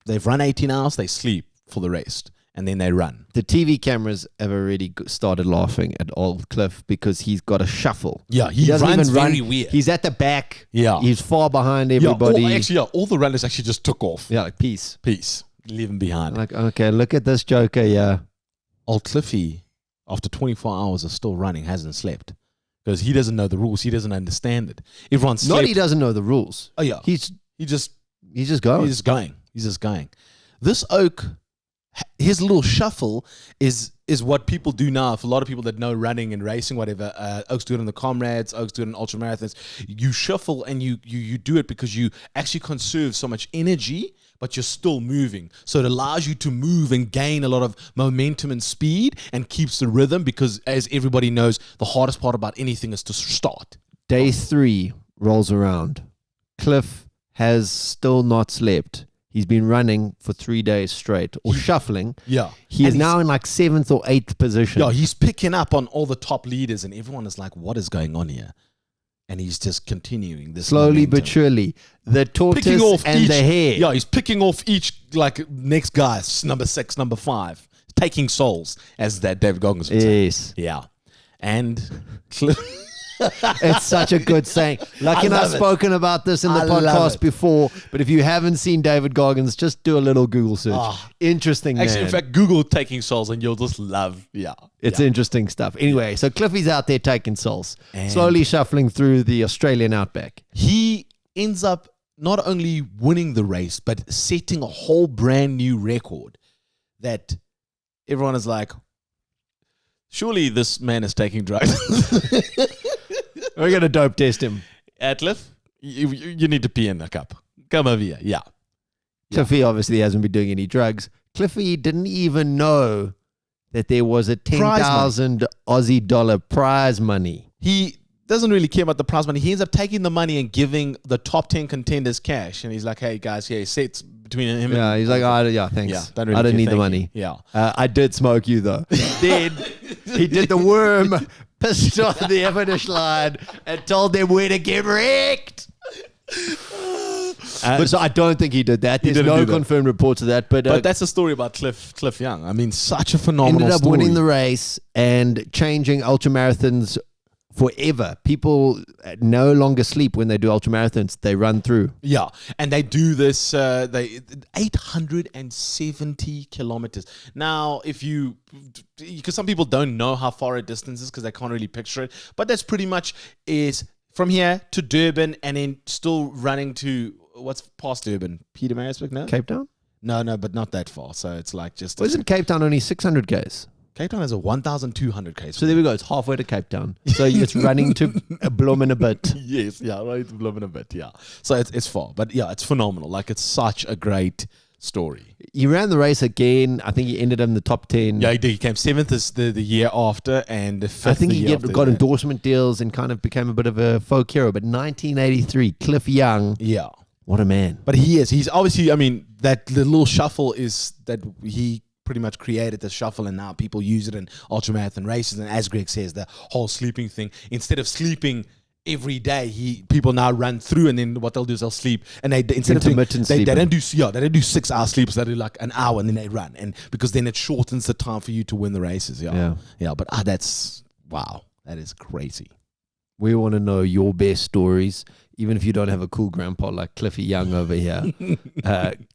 they've run 18 hours, they sleep for the rest and then they run. The TV cameras have already started laughing at old Cliff because he's got a shuffle. Yeah, he doesn't runs even run. very weird. He's at the back. Yeah. He's far behind everybody. All the runners actually just took off. Yeah, like peace. Peace. Leave him behind. Like, okay, look at this joker, yeah. Old Cliffy, after 24 hours of still running, hasn't slept. Because he doesn't know the rules. He doesn't understand it. Everyone's Not he doesn't know the rules. Oh, yeah. He's just going. He's just going. This oak, his little shuffle is what people do now. For a lot of people that know running and racing, whatever, Oaks do it in the comrades, Oaks do it in ultra marathons. You shuffle and you do it because you actually conserve so much energy, but you're still moving. So it allows you to move and gain a lot of momentum and speed and keeps the rhythm because, as everybody knows, the hardest part about anything is to start. Day 3 rolls around. Cliff has still not slept. He's been running for 3 days straight or shuffling. Yeah. He is now in like 7th or 8th position. Yeah, he's picking up on all the top leaders and everyone is like, what is going on here? And he's just continuing this Slowly momentum. but surely. The tortoise Picking off and the hare. Yeah, he's picking off each like next guy, number 6, number 5, taking souls, as that David Goggins would say. Yes. Yeah. And It's such a good saying. Lucky and I've spoken about this in the I love podcast it. before, but if you haven't seen David Goggins, just do a little Google search. Ah. Interesting man. actually, in fact, Google taking souls and you'll just love. Yeah. It's interesting stuff. Anyway, so Cliffy's out there taking souls, And- slowly shuffling through the Australian outback. He ends up not only winning the race, but setting a whole brand new record that everyone is like, surely this man is taking drugs. We're going to dope test him. Atliff, you need to pee in a cup. Come over here. Yeah. Cliffy obviously hasn't been doing any drugs. Cliffy didn't even know that there was a 10,000 Aussie dollar prize money. He doesn't really care about the prize money. He ends up taking the money and giving the top 10 contenders cash. And he's like, hey, guys, here, sets between him Yeah, and... he's like, oh, yeah, thanks. Yeah, don't really I don't care, need the thank money. you. Yeah. I did smoke you, though. Then he did the worm, pissed on the finish line, and told them where to get wrecked. So I don't think he did that. There's didn't no do that. confirmed reports of that. But But that's a story about Cliff Young. I mean, such a phenomenal ended up story. winning the race and changing ultramarathons forever. People no longer sleep when they do ultramarathons. They run through. Yeah, and they do this. They 870 kilometers. Now, because some people don't know how far a distance is because they can't really picture it, but that's pretty much is from here to Durban and then still running to what's past Durban? Pietermaritzburg, no? Cape Town? No, but not that far. So it's like just... Isn't Cape Town only 600 Ks? Cape Town has a 1,200 Ks. So there we go. It's halfway to Cape Town. So it's running to a Blom in a bit. Yes, yeah, right to Bloem in a bit, yeah. So it's far. But yeah, it's phenomenal. Like, it's such a great story. He ran the race again. I think he ended up in the top 10. Yeah, he did. He came 7th the year after and the 5th I think the he year after got that. endorsement deals and kind of became a bit of a folk hero. But 1983, Cliff Young, Yeah. what a man. But he's obviously, I mean, that the little shuffle is that he pretty much created the shuffle, and now people use it in ultramarathon races. And as Greg says, the whole sleeping thing, instead of sleeping every day, people now run through, and then what they'll do is they'll sleep, and they instead of doing, Intermittent they sleeping. don't do 6 hour sleeps, they do like an hour and then they run, and because then it shortens the time for you to win the races. Yeah. But that's wow, that is crazy. We want to know your best stories, even if you don't have a cool grandpa like Cliffy Young over here.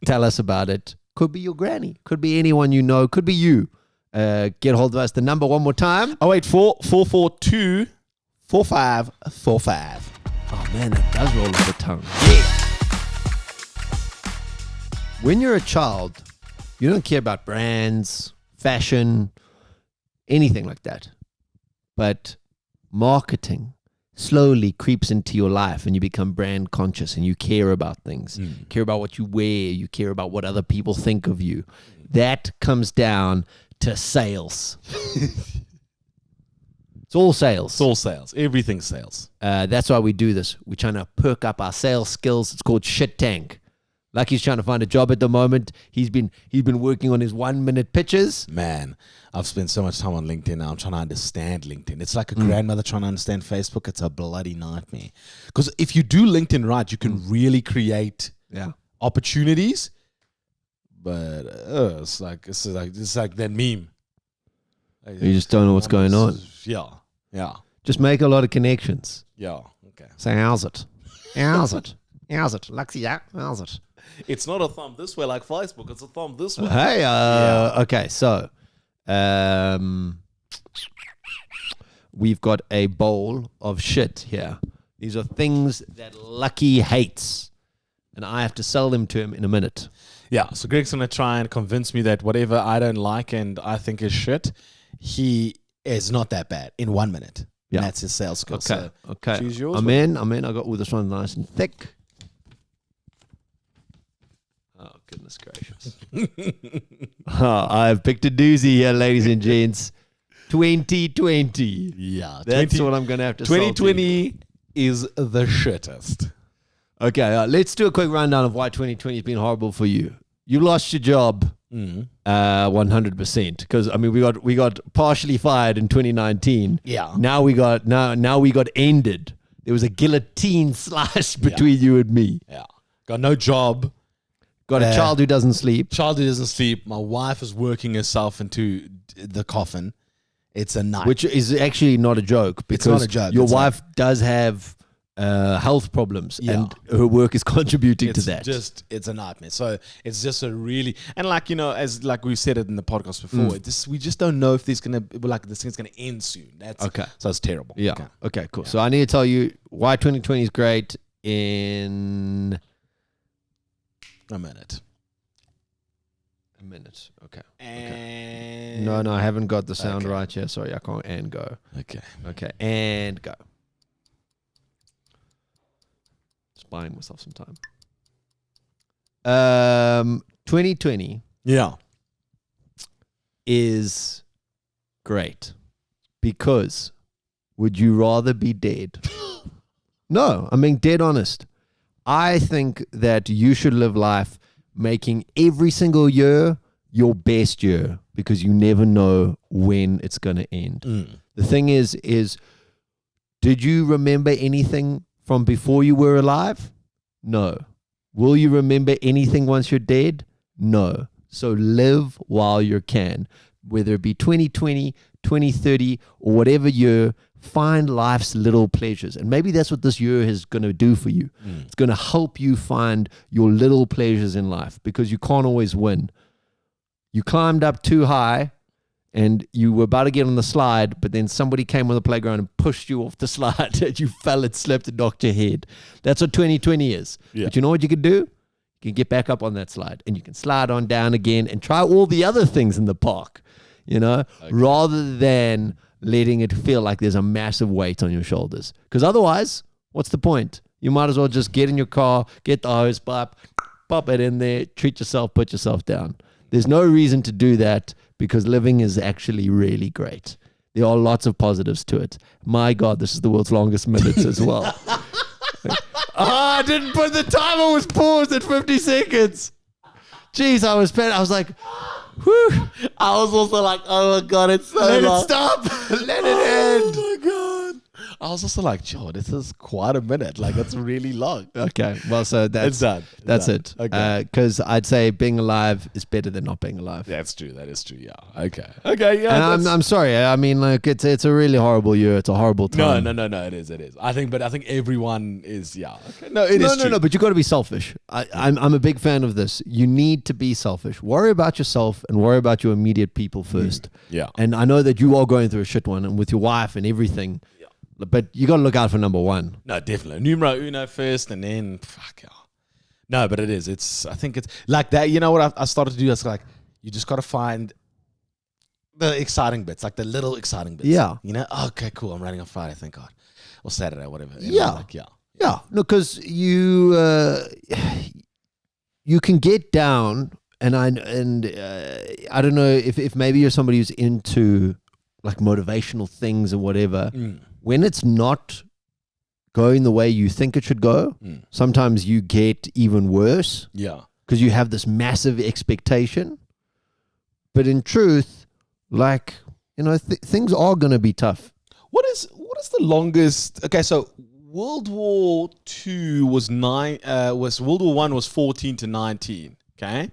Tell us about it. Could be your granny. Could be anyone you know. Could be you. Get hold of us. The number one more time. 084 4545. Oh, man, that does roll off the tongue. When you're a child, you don't care about brands, fashion, anything like that. But marketing slowly creeps into your life and you become brand conscious and you care about things. You care about what you wear. You care about what other people think of you. That comes down to sales. It's all sales. It's all sales. Everything's sales. That's why we do this. We're trying to perk up our sales skills. It's called Shit Tank. Lucky's trying to find a job at the moment. He's been working on his 1 minute pitches. Man, I've spent so much time on LinkedIn now. I'm trying to understand LinkedIn. It's like a grandmother trying to understand Facebook. It's a bloody nightmare. Because if you do LinkedIn right, you can really create opportunities. But it's like that meme. You just don't know what's going on. Yeah. Just make a lot of connections. Yeah. Okay. Say, how's it? How's it? How's it? Luxy, yeah, how's it? It's not a thumb this way like Facebook. It's a thumb this way. Hey, okay, so we've got a bowl of shit here. These are things that Lucky hates, and I have to sell them to him in a minute. Yeah, so Greg's going to try and convince me that whatever I don't like and I think is shit, he is not that bad in 1 minute. Yeah. And that's his sales skill. Okay, So okay. choose yours. I'm in. I got all this one nice and thick. Oh, goodness gracious. I've picked a doozy here, ladies and gents. 2020. Yeah. That's what I'm going to have to sell to you. 2020 is the shittest. Okay, let's do a quick rundown of why 2020 has been horrible for you. You lost your job 100%. Because, I mean, we got partially fired in 2019. Yeah. Now we got ended. There was a guillotine slash between you and me. Yeah. Got no job. Got a child who doesn't sleep. Child who doesn't sleep. My wife is working herself into the coffin. It's a nightmare. Which is actually not a joke. Because not a joke. your It's wife does have health problems and her work is contributing to that. It's a nightmare. So it's just a really, and like, you know, as like we said it in the podcast before, we just don't know if this thing's gonna end soon. That's okay. So it's terrible. Yeah. Okay, cool. Yeah. So I need to tell you why 2020 is great in a minute. Okay. And No, I haven't got the sound right here. Sorry, I can't and go. Okay, and go. Just buying myself some time. 2020 is great because would you rather be dead? No, I'm being dead honest. I think that you should live life making every single year your best year because you never know when it's going to end. The thing is did you remember anything from before you were alive? No. Will you remember anything once you're dead? No. So live while you can. Whether it be 2020, 2030, or whatever year, find life's little pleasures. And maybe that's what this year is going to do for you. It's going to help you find your little pleasures in life because you can't always win. You climbed up too high and you were about to get on the slide, but then somebody came on the playground and pushed you off the slide and you fell and slipped and knocked your head. That's what 2020 is. Yeah. But you know what you can do? You can get back up on that slide and you can slide on down again and try all the other things in the park, rather than letting it feel like there's a massive weight on your shoulders. Because otherwise, what's the point? You might as well just get in your car, get the hose pipe, pop it in there, treat yourself, put yourself down. There's no reason to do that because living is actually really great. There are lots of positives to it. My God, this is the world's longest minutes as well. I didn't put the timer was paused at 50 seconds. Jeez, I was like, whew. I was also like, oh my God, it's so Let long. it stop. Let it end. Oh my God. I was also like, Joe, this is quite a minute. Like, that's really long. Okay, well, so It's done. That's done. it. Okay. Because I'd say being alive is better than not being alive. That's true. That is true. Yeah. Okay. Okay. Yeah. And I'm sorry. I mean, like it's a really horrible year. It's a horrible no, time. no. It is. I think everyone is. Yeah. Okay. No, it is true. No. But you got to be selfish. I'm a big fan of this. You need to be selfish. Worry about yourself and worry about your immediate people first. Yeah. And I know that you are going through a shit one, and with your wife and everything. But you got to look out for number one. No, definitely. Numero uno first, and then fuck yeah. No, but it is. I think it's like that. You know what I started to do? It's like you just got to find the exciting bits, like the little exciting bits. Yeah. You know? Okay, cool. I'm running on Friday, thank God. Or Saturday, whatever. Yeah. Like, yeah. Yeah. No, because you can get down, and I don't know if maybe you're somebody who's into like motivational things or whatever. When it's not going the way you think it should go, sometimes you get even worse. Yeah. Because you have this massive expectation. But in truth, like, things are going to be tough. What is the longest? Okay, so World War II was World War I was 14 to 19. Okay.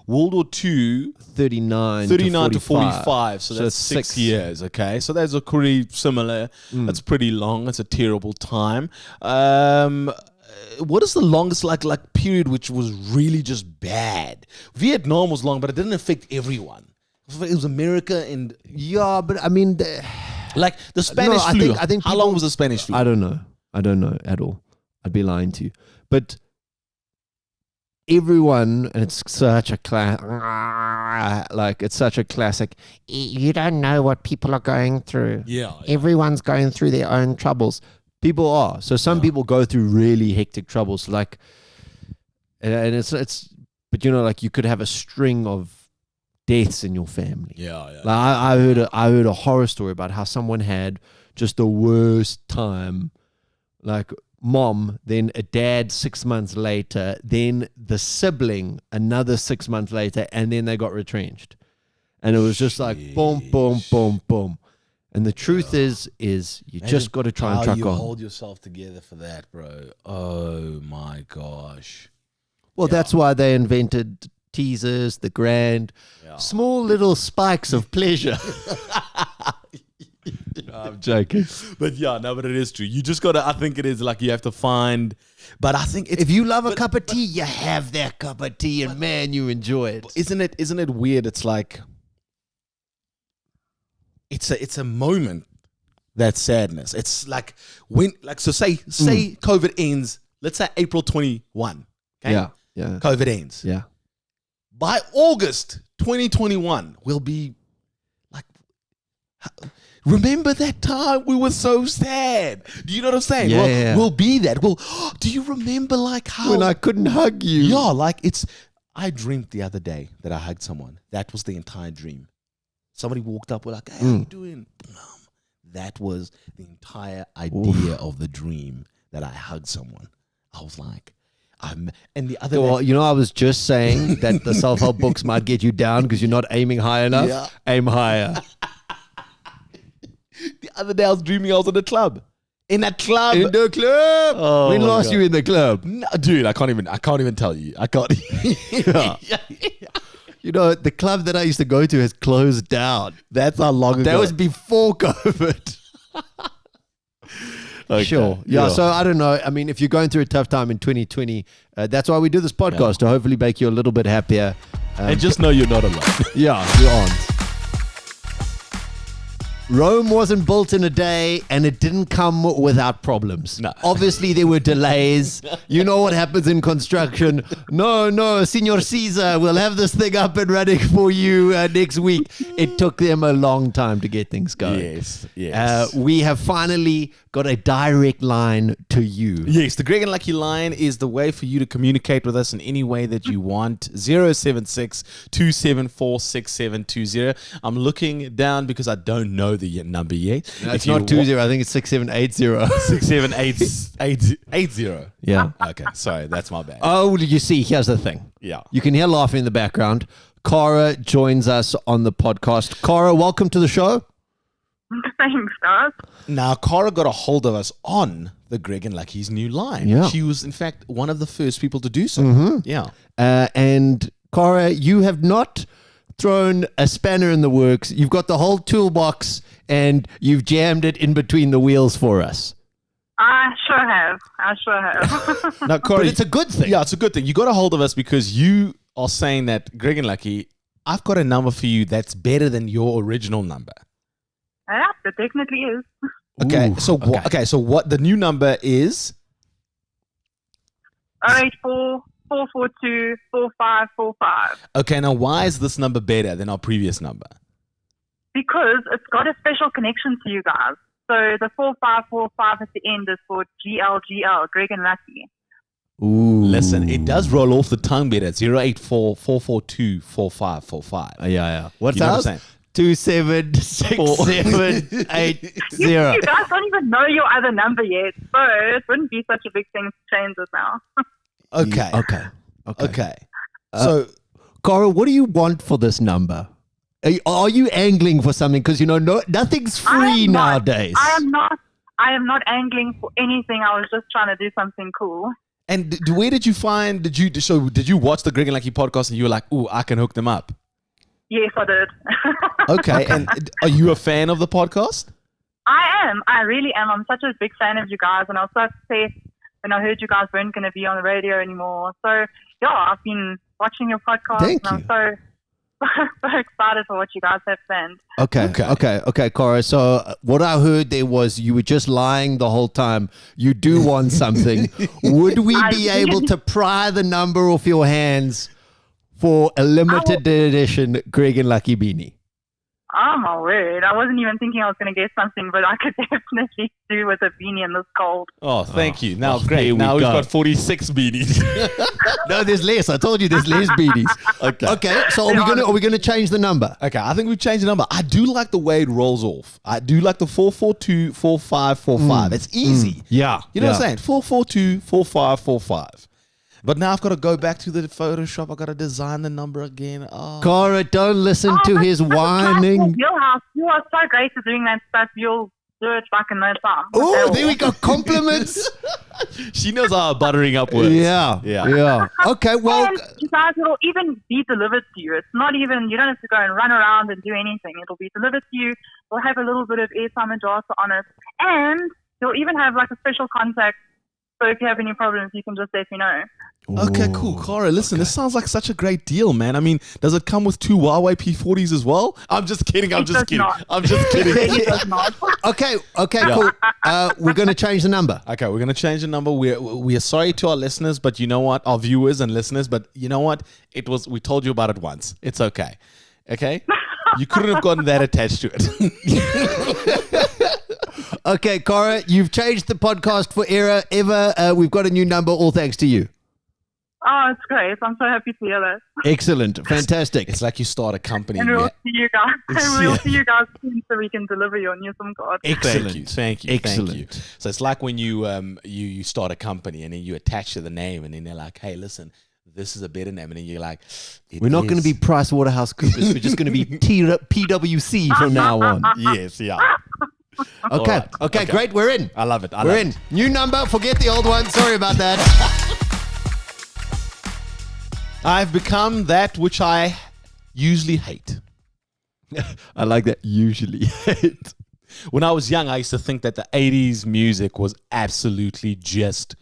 World War II, 39 to 45. So that's 6 years, okay? So that's a pretty similar. That's pretty long. That's a terrible time. What is the longest like period which was really just bad? Vietnam was long, but it didn't affect everyone. It was America and... Yeah, but I mean... like the Spanish flu. I think how long was the Spanish flu? I don't know at all. I'd be lying to you. But... everyone, and it's such a it's such a classic. You don't know what people are going through. Yeah. Everyone's going through their own troubles. People are. So some people go through really hectic troubles, like, and it's, but like you could have a string of deaths in your family. Yeah. Like I heard a horror story about how someone had just the worst time, like. Mom, then a dad 6 months later, then the sibling another 6 months later, and then they got retrenched. And it was just like boom, boom, boom, boom. And the truth is you just got to try and truck you on. Hold yourself together for that, bro. Oh my gosh. Well, that's why they invented teasers, the grand, small little spikes of pleasure. No, I'm joking. But but it is true. You just gotta, I think it is like you have to find, but I think it's, if you love a cup of tea, you have that cup of tea and man, you enjoy it. Isn't it weird? It's like, it's a moment, that sadness. It's like when, like, so say COVID ends, let's say April 21. Okay? Yeah. COVID ends. Yeah. By August 2021, we'll be like, remember that time we were so sad? Do you know what I'm saying? Yeah. We'll be that. Do you remember like how when I couldn't hug you? Yeah, like I dreamed the other day that I hugged someone. That was the entire dream. Somebody walked up, we're like, hey, how you doing? That was the entire idea of the dream, that I hugged someone. I was like, and the other Well, day, I was just saying that the self-help books might get you down because you're not aiming high enough. Yeah. Aim higher. the other day I was dreaming I was in a club. In a club. In the club. Oh when my last God. you in the club? No, dude, I can't even tell you. I can't. Yeah. The club that I used to go to has closed down. That's how long ago. That was before COVID. Okay. Sure. Yeah. So I don't know. I mean, if you're going through a tough time in 2020, that's why we do this podcast, to hopefully make you a little bit happier. And just know you're not alone. Yeah, you aren't. Rome wasn't built in a day, and it didn't come without problems. No. Obviously, there were delays. You know what happens in construction. No, Senor Caesar, we'll have this thing up and running for you next week. It took them a long time to get things going. Yes. We have finally got a direct line to you. Yes, the Greg and Lucky line is the way for you to communicate with us in any way that you want. 076 274 6720. I'm looking down because I don't know the number yet. No, it's not 20, I think it's 6780. 67880. Yeah. Okay, sorry, that's my bad. Oh, you see, here's the thing. Yeah. You can hear laughing in the background. Cara joins us on the podcast. Cara, welcome to the show. Thanks, guys. Now, Cara got a hold of us on the Greg and Lucky's new line. Yeah. She was, in fact, one of the first people to do so. Yeah. And Cara, you have not thrown a spanner in the works. You've got the whole toolbox and you've jammed it in between the wheels for us. I sure have. Now, Cara, But it's a good thing. yeah, it's a good thing. You got a hold of us because you are saying that, Greg and Lucky, I've got a number for you that's better than your original number. Yeah, it definitely is. Okay, Ooh, so so what the new number is? 084 442 4545. Okay, now why is this number better than our previous number? Because it's got a special connection to you guys. So the 4545 at the end is for GLGL, Greg and Lucky. Ooh. Listen, it does roll off the tongue better. 084 442 4545. Yeah. What's You know what I'm ours? saying? 276780. You guys don't even know your other number yet, so it wouldn't be such a big thing to change it now. Okay. Okay. So, Cara, what do you want for this number? Are you angling for something? Because, nothing's free nowadays. I am not angling for anything. I was just trying to do something cool. and where did you find, did you watch the Greg and Lucky podcast and you were like, ooh, I can hook them up? Yes, I did. Okay. And are you a fan of the podcast? I am. I really am. I'm such a big fan of you guys, and I was so upset when I heard you guys weren't going to be on the radio anymore. So, yeah, I've been watching your podcast, Thank and I'm so excited for what you guys have planned. Okay, Cara. So what I heard there was you were just lying the whole time. You do want something. Would we be able to pry the number off your hands for a limited edition Greg and Lucky beanie? Oh, my word. I wasn't even thinking I was going to get something, but I could definitely do with a beanie in this cold. Oh, thank you. Now, here great. we Now we've go. got 46 beanies. No, there's less. I told you there's less beanies. Okay. So are we gonna change the number? Okay, I think we've changed the number. I do like the way it rolls off. I do like the 442 4545. It's easy. Yeah. You know what I'm saying? 442 4545. But now I've got to go back to the Photoshop. I've got to design the number again. Oh. Cara, don't listen to his whining. You are so great at doing that stuff. You'll do it back in no time. Oh, there we go. Compliments. She knows how buttering up works. Yeah. Okay, well, And you guys, it'll even be delivered to you. It's not even, you don't have to go and run around and do anything. It'll be delivered to you. We'll have a little bit of airtime and data on it. And you'll even have like a special contact. So if you have any problems, you can just let me know. Okay, cool. Cara, listen, this sounds like such a great deal, man. I mean, does it come with 2 Huawei P40s as well? I'm just kidding. I'm It just does kidding. not. I'm just kidding. It does not. okay, cool. We're going to change the number. Okay, we're gonna change the number. We are sorry to our listeners, but you know what, our viewers and listeners. But you know what, we told you about it once. It's okay. Okay, you couldn't have gotten that attached to it. Okay, Cara, you've changed the podcast for ever. We've got a new number, all thanks to you. Oh, it's great. I'm so happy to hear that. Excellent. Fantastic. It's like you start a company. And we'll yeah. see you guys. And we'll see you guys soon so we can deliver your new SIM card. Excellent. Thank you. Excellent. So it's like when you you start a company and then you attach to the name and then they're like, hey, listen, this is a better name, and then you're like, We're not going to be PricewaterhouseCoopers. We're just going to be PwC from now on. Yes, yeah. Okay. right. Okay, great. We're in. I love it. We're in. New number. Forget the old one. Sorry about that. I've become that which I usually hate. I like that. Usually. When I was young, I used to think that the 80s music was absolutely just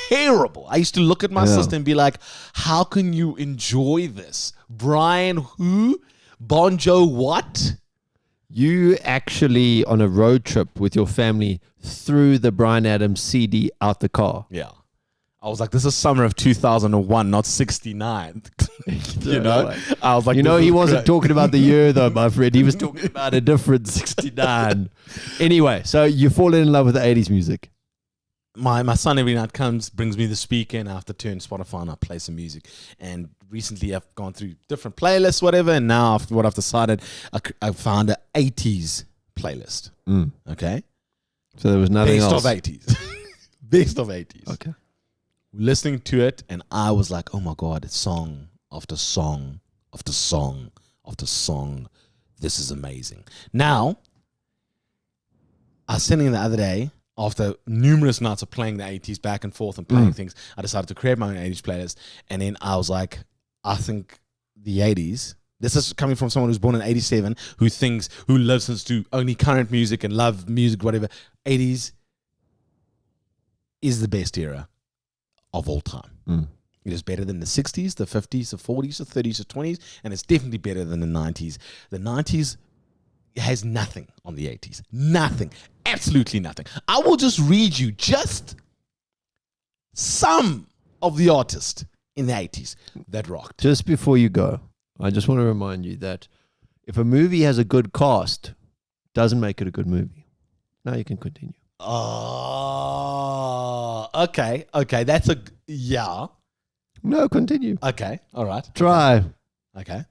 terrible. I used to look at my sister and be like, how can you enjoy this? Brian who? Bonjo what? You actually, on a road trip with your family, threw the Bryan Adams CD out the car. Yeah. I was like, this is summer of 2001, not 69. You know? I was like, You know, this he is wasn't great. talking about the year, though, my friend. He was talking about a different 69. Anyway, so you fall in love with the 80s music. My son every night comes, brings me the speaker, and I have to turn Spotify and I play some music. And recently I've gone through different playlists, whatever, and now what I've decided, I found an 80s playlist. Okay? So there was nothing Best else. of 80s. Best of 80s. Okay. Listening to it, and I was like, oh my God, it's song after song after song after song. This is amazing. Now, I was sitting the other day, after numerous nights of playing the 80s back and forth and playing things, I decided to create my own 80s playlist. And then I was like, I think the 80s, this is coming from someone who's born in 87, who listens to only current music and love music, whatever. 80s is the best era of all time. It is better than the 60s, the 50s, the 40s, the 30s, the 20s, and it's definitely better than the 90s. The 90s has nothing on the 80s. Nothing. Absolutely nothing. I will just read you just some of the artists in the 80s that rocked. Just before you go, I just want to remind you that if a movie has a good cast, doesn't make it a good movie. Now you can continue. Oh, okay. That's yeah. No, continue. Okay, all right. Try. Okay.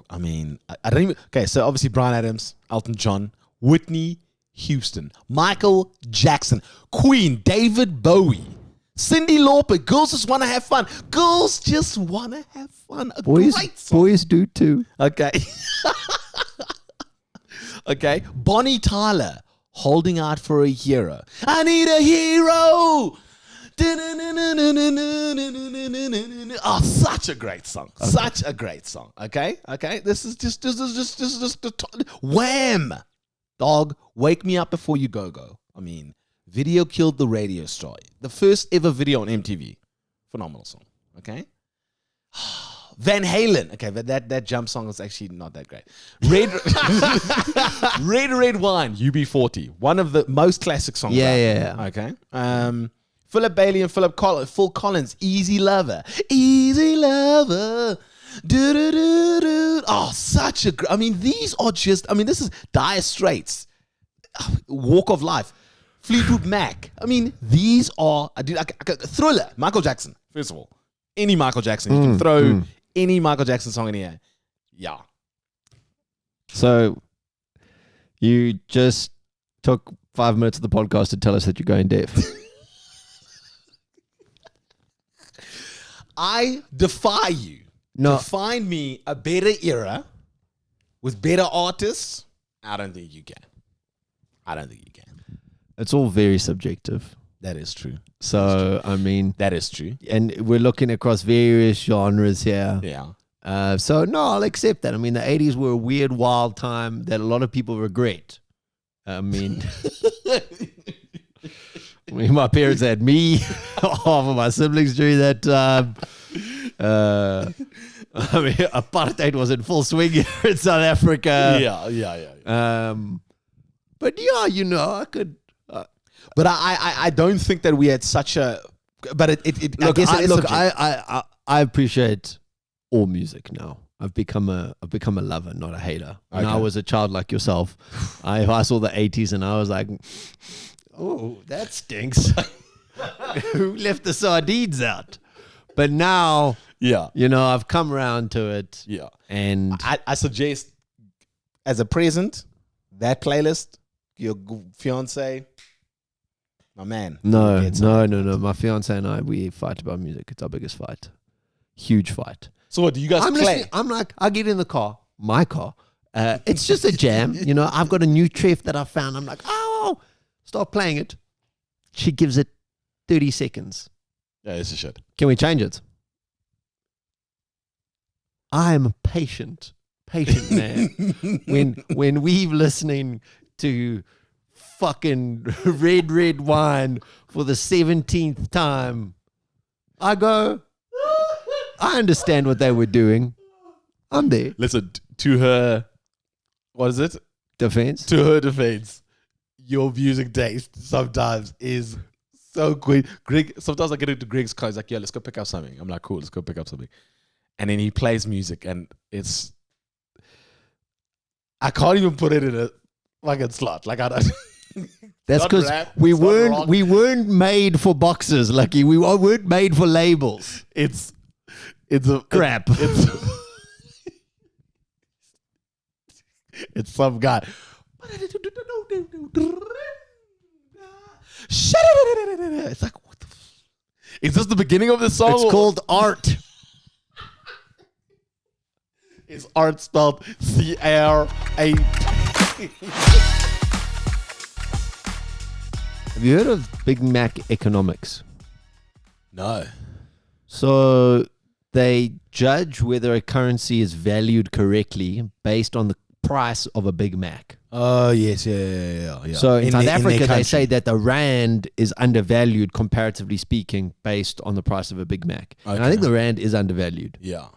I mean, I don't even. Okay, so obviously Bryan Adams, Elton John, Whitney Houston, Michael Jackson, Queen, David Bowie, Cyndi Lauper. Girls just want to have fun. Girls just want to have fun. A great song. Boys do too. Okay. Okay. Bonnie Tyler, Holding Out for a Hero. I need a hero. Oh, such a great song. Okay. Such a great song. Okay. This is just Wham. Dog, Wake Me Up Before You Go. I mean, video killed the radio star. The first ever video on MTV. Phenomenal song. Okay. Van Halen. Okay, but that jump song is actually not that great. Red Wine, UB40. One of the most classic songs. Yeah. Okay. Philip Bailey and Phil Collins, Easy Lover. Easy Lover. Do-do-do-do. Oh, such a I mean, these are just, I mean, this is Dire Straits. Walk of Life. Fleetwood Mac. I mean, these are, Thriller, Michael Jackson, first of all. Any Michael Jackson. You can throw any Michael Jackson song in here. Yeah. So you just took 5 minutes of the podcast to tell us that you're going deaf. I defy you No. to find me a better era with better artists. I don't think you can. It's all very subjective. That is true. So, I mean, That is true. and we're looking across various genres here. Yeah. So, no, I'll accept that. I mean, the 80s were a weird, wild time that a lot of people regret. I mean, my parents had me, half of my siblings during that time. I mean, apartheid was in full swing here in South Africa. Yeah. But yeah, you know, I could. But I don't think that we had such a. But I Look, guess it is subjective. I appreciate all music now. I've become a lover, not a hater. When I Okay. was a child like yourself, I saw the 80s and I was like, oh, that stinks. Who left the sardines out? But now, Yeah. you know, I've come around to it. Yeah. And I suggest, as a present, that playlist, your fiance, my man. no. gets on. My fiance and I, we fight about music. It's our biggest fight. Huge fight. So what do you guys I'm play? listening. I'm like, I get in the car, my car. It's just a jam. You know, I've got a new treff that I found. I'm like, oh, start playing it. She gives it 30 seconds. Yeah, this is shit. Can we change it? I'm a patient man. when we've listening to fucking red wine for the 17th time, I go, I understand what they were doing. I'm there. Listen, to her, what is it? Defense. To her defense, your music taste sometimes is so quick. Greg, sometimes I get into Greg's car. He's like, yeah, let's go pick up something. I'm like, cool, let's go pick up something. And then he plays music, and I can't even put it in a fucking slot. Like, I don't. That's not because rap, we it's not weren't rock. we weren't made for boxes, Lucky. We weren't made for labels. It's a Crap. It's some guy. It's like, what the is this the beginning of the song? It's called art. Is art spelled C-A-R-A? Have you heard of Big Mac economics? No. So they judge whether a currency is valued correctly based on the price of a Big Mac. Oh, yes, yeah. So in South their Africa, they country. say that the rand is undervalued, comparatively speaking, based on the price of a Big Mac. And I Okay. think the rand is undervalued. Yeah.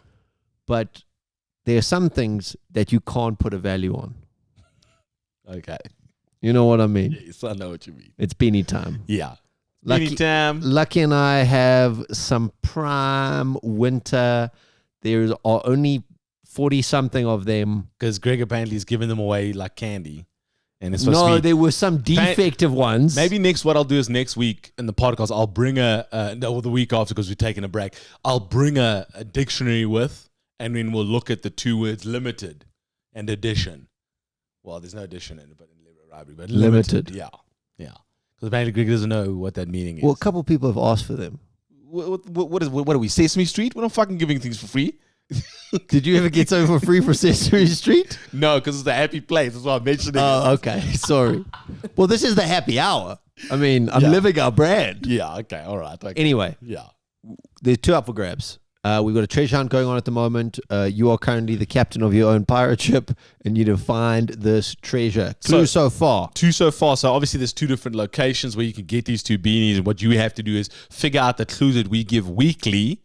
But there are some things that you can't put a value on. Okay. You know what I mean? Yes, I know what you mean. It's beanie time. Yeah. Lucky- Anytime. Lucky and I have some prime winter. There are only 40-something of them. Because Greg apparently is giving them away like candy. And it's supposed No, to be. there were some defective ones. Maybe what I'll do is next week in the podcast, I'll bring the week after because we're taking a break, I'll bring a dictionary with, and then we'll look at the two words limited and edition. Well, there's no edition in it, but in library, but Limited. Yeah. Because apparently Greg doesn't know what that meaning is. Well, a couple people have asked for them. What are we, Sesame Street? We're not fucking giving things for free. Did you ever get something for free for Sesame Street? No, because it's a happy place. That's why I'm mentioning Oh, it. okay. Sorry. Well, this is the happy hour. I mean, I'm Yeah. living our brand. Yeah, okay, all right. Okay. Anyway, Yeah. there's two up for grabs. We've got a treasure hunt going on at the moment. You are currently the captain of your own pirate ship, and you need to find this treasure. Clue so far. Two so far. So obviously there's two different locations where you can get these two beanies, and what you have to do is figure out the clues that we give weekly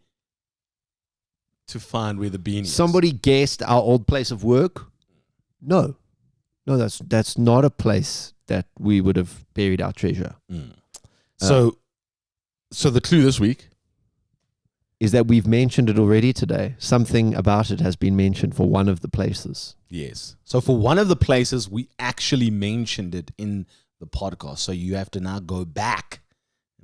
to find where the beanie is. Somebody guessed our old place of work. No, that's not a place that we would have buried our treasure. So the clue this week. Is that we've mentioned it already today. Something about it has been mentioned for one of the places. Yes. So for one of the places, we actually mentioned it in the podcast. So you have to now go back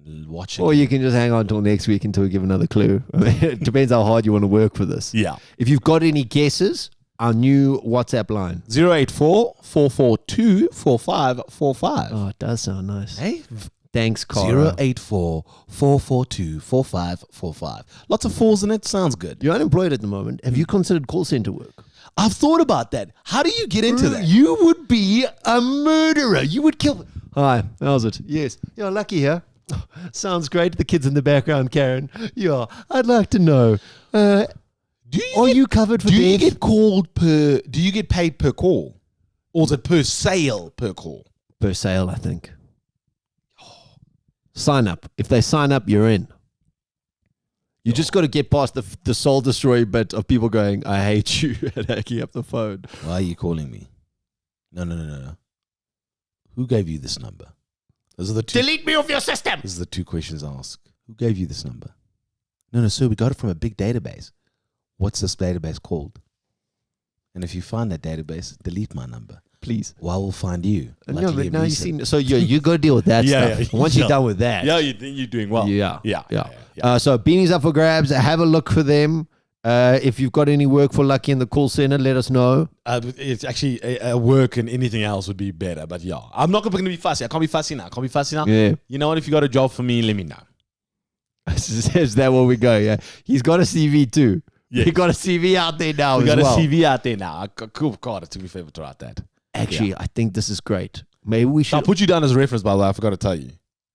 and watch it. Or you can just hang on until next week until we give another clue. I mean, it depends how hard you want to work for this. Yeah. If you've got any guesses, our new WhatsApp line. 084-442-4545. Oh, it does sound nice. Hey? Thanks, Cara. 084-442-4545. Lots of fours in it. Sounds good. You're unemployed at the moment. Have you considered call center work? I've thought about that. How do you get into that? You would be a murderer. You would kill. Hi, how's it? Yes. You're lucky here. Sounds great. The kids in the background, Karen. Yeah, I'd like to know. Are you covered for Do you death? get called per? Do you get paid per call, or is it per sale per call? Per sale, I think. Sign up. If they sign up, you're in. You just got to get past the soul destroy bit of people going, I hate you, and hacking up the phone. Why are you calling me? No. Who gave you this number? Those are the two. Delete me off your system. These are the two questions I ask. Who gave you this number? No, sir. We got it from a big database. What's this database called? And if you find that database, delete my number. Please. Well, I will find you. No, Luckily but and now you recent. see. So you got to deal with that Yeah, stuff. yeah, Once yeah. you're done with that. Yeah, you're doing well. Yeah. Yeah. So beanies up for grabs. Have a look for them. If you've got any work for Lucky in the call center, let us know. It's actually work and anything else would be better. But yeah, I'm not going to be fussy. I can't be fussy now. Yeah. You know what? If you got a job for me, let me know. Is that where we go? Yeah. He's got a CV too. Yes. He got a CV out there now. We got as well. a CV out there now. Cool. God, it took me forever to write that. Actually, I think this is great. Maybe we I'll should. put you down as a reference, by the way. I forgot to tell you.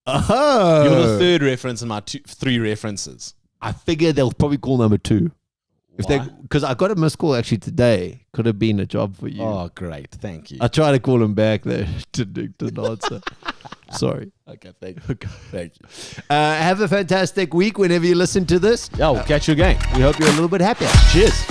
Oh. You're the third reference in my three references. I figure they'll probably call number 2. Why? Because I got a missed call actually today. Could have been a job for you. Oh, great. Thank you. I tried to call him back there to answer. Sorry. Okay, thank you. Thank you. Have a fantastic week whenever you listen to this. Yeah, we'll catch you again. We hope you're a little bit happier. Cheers.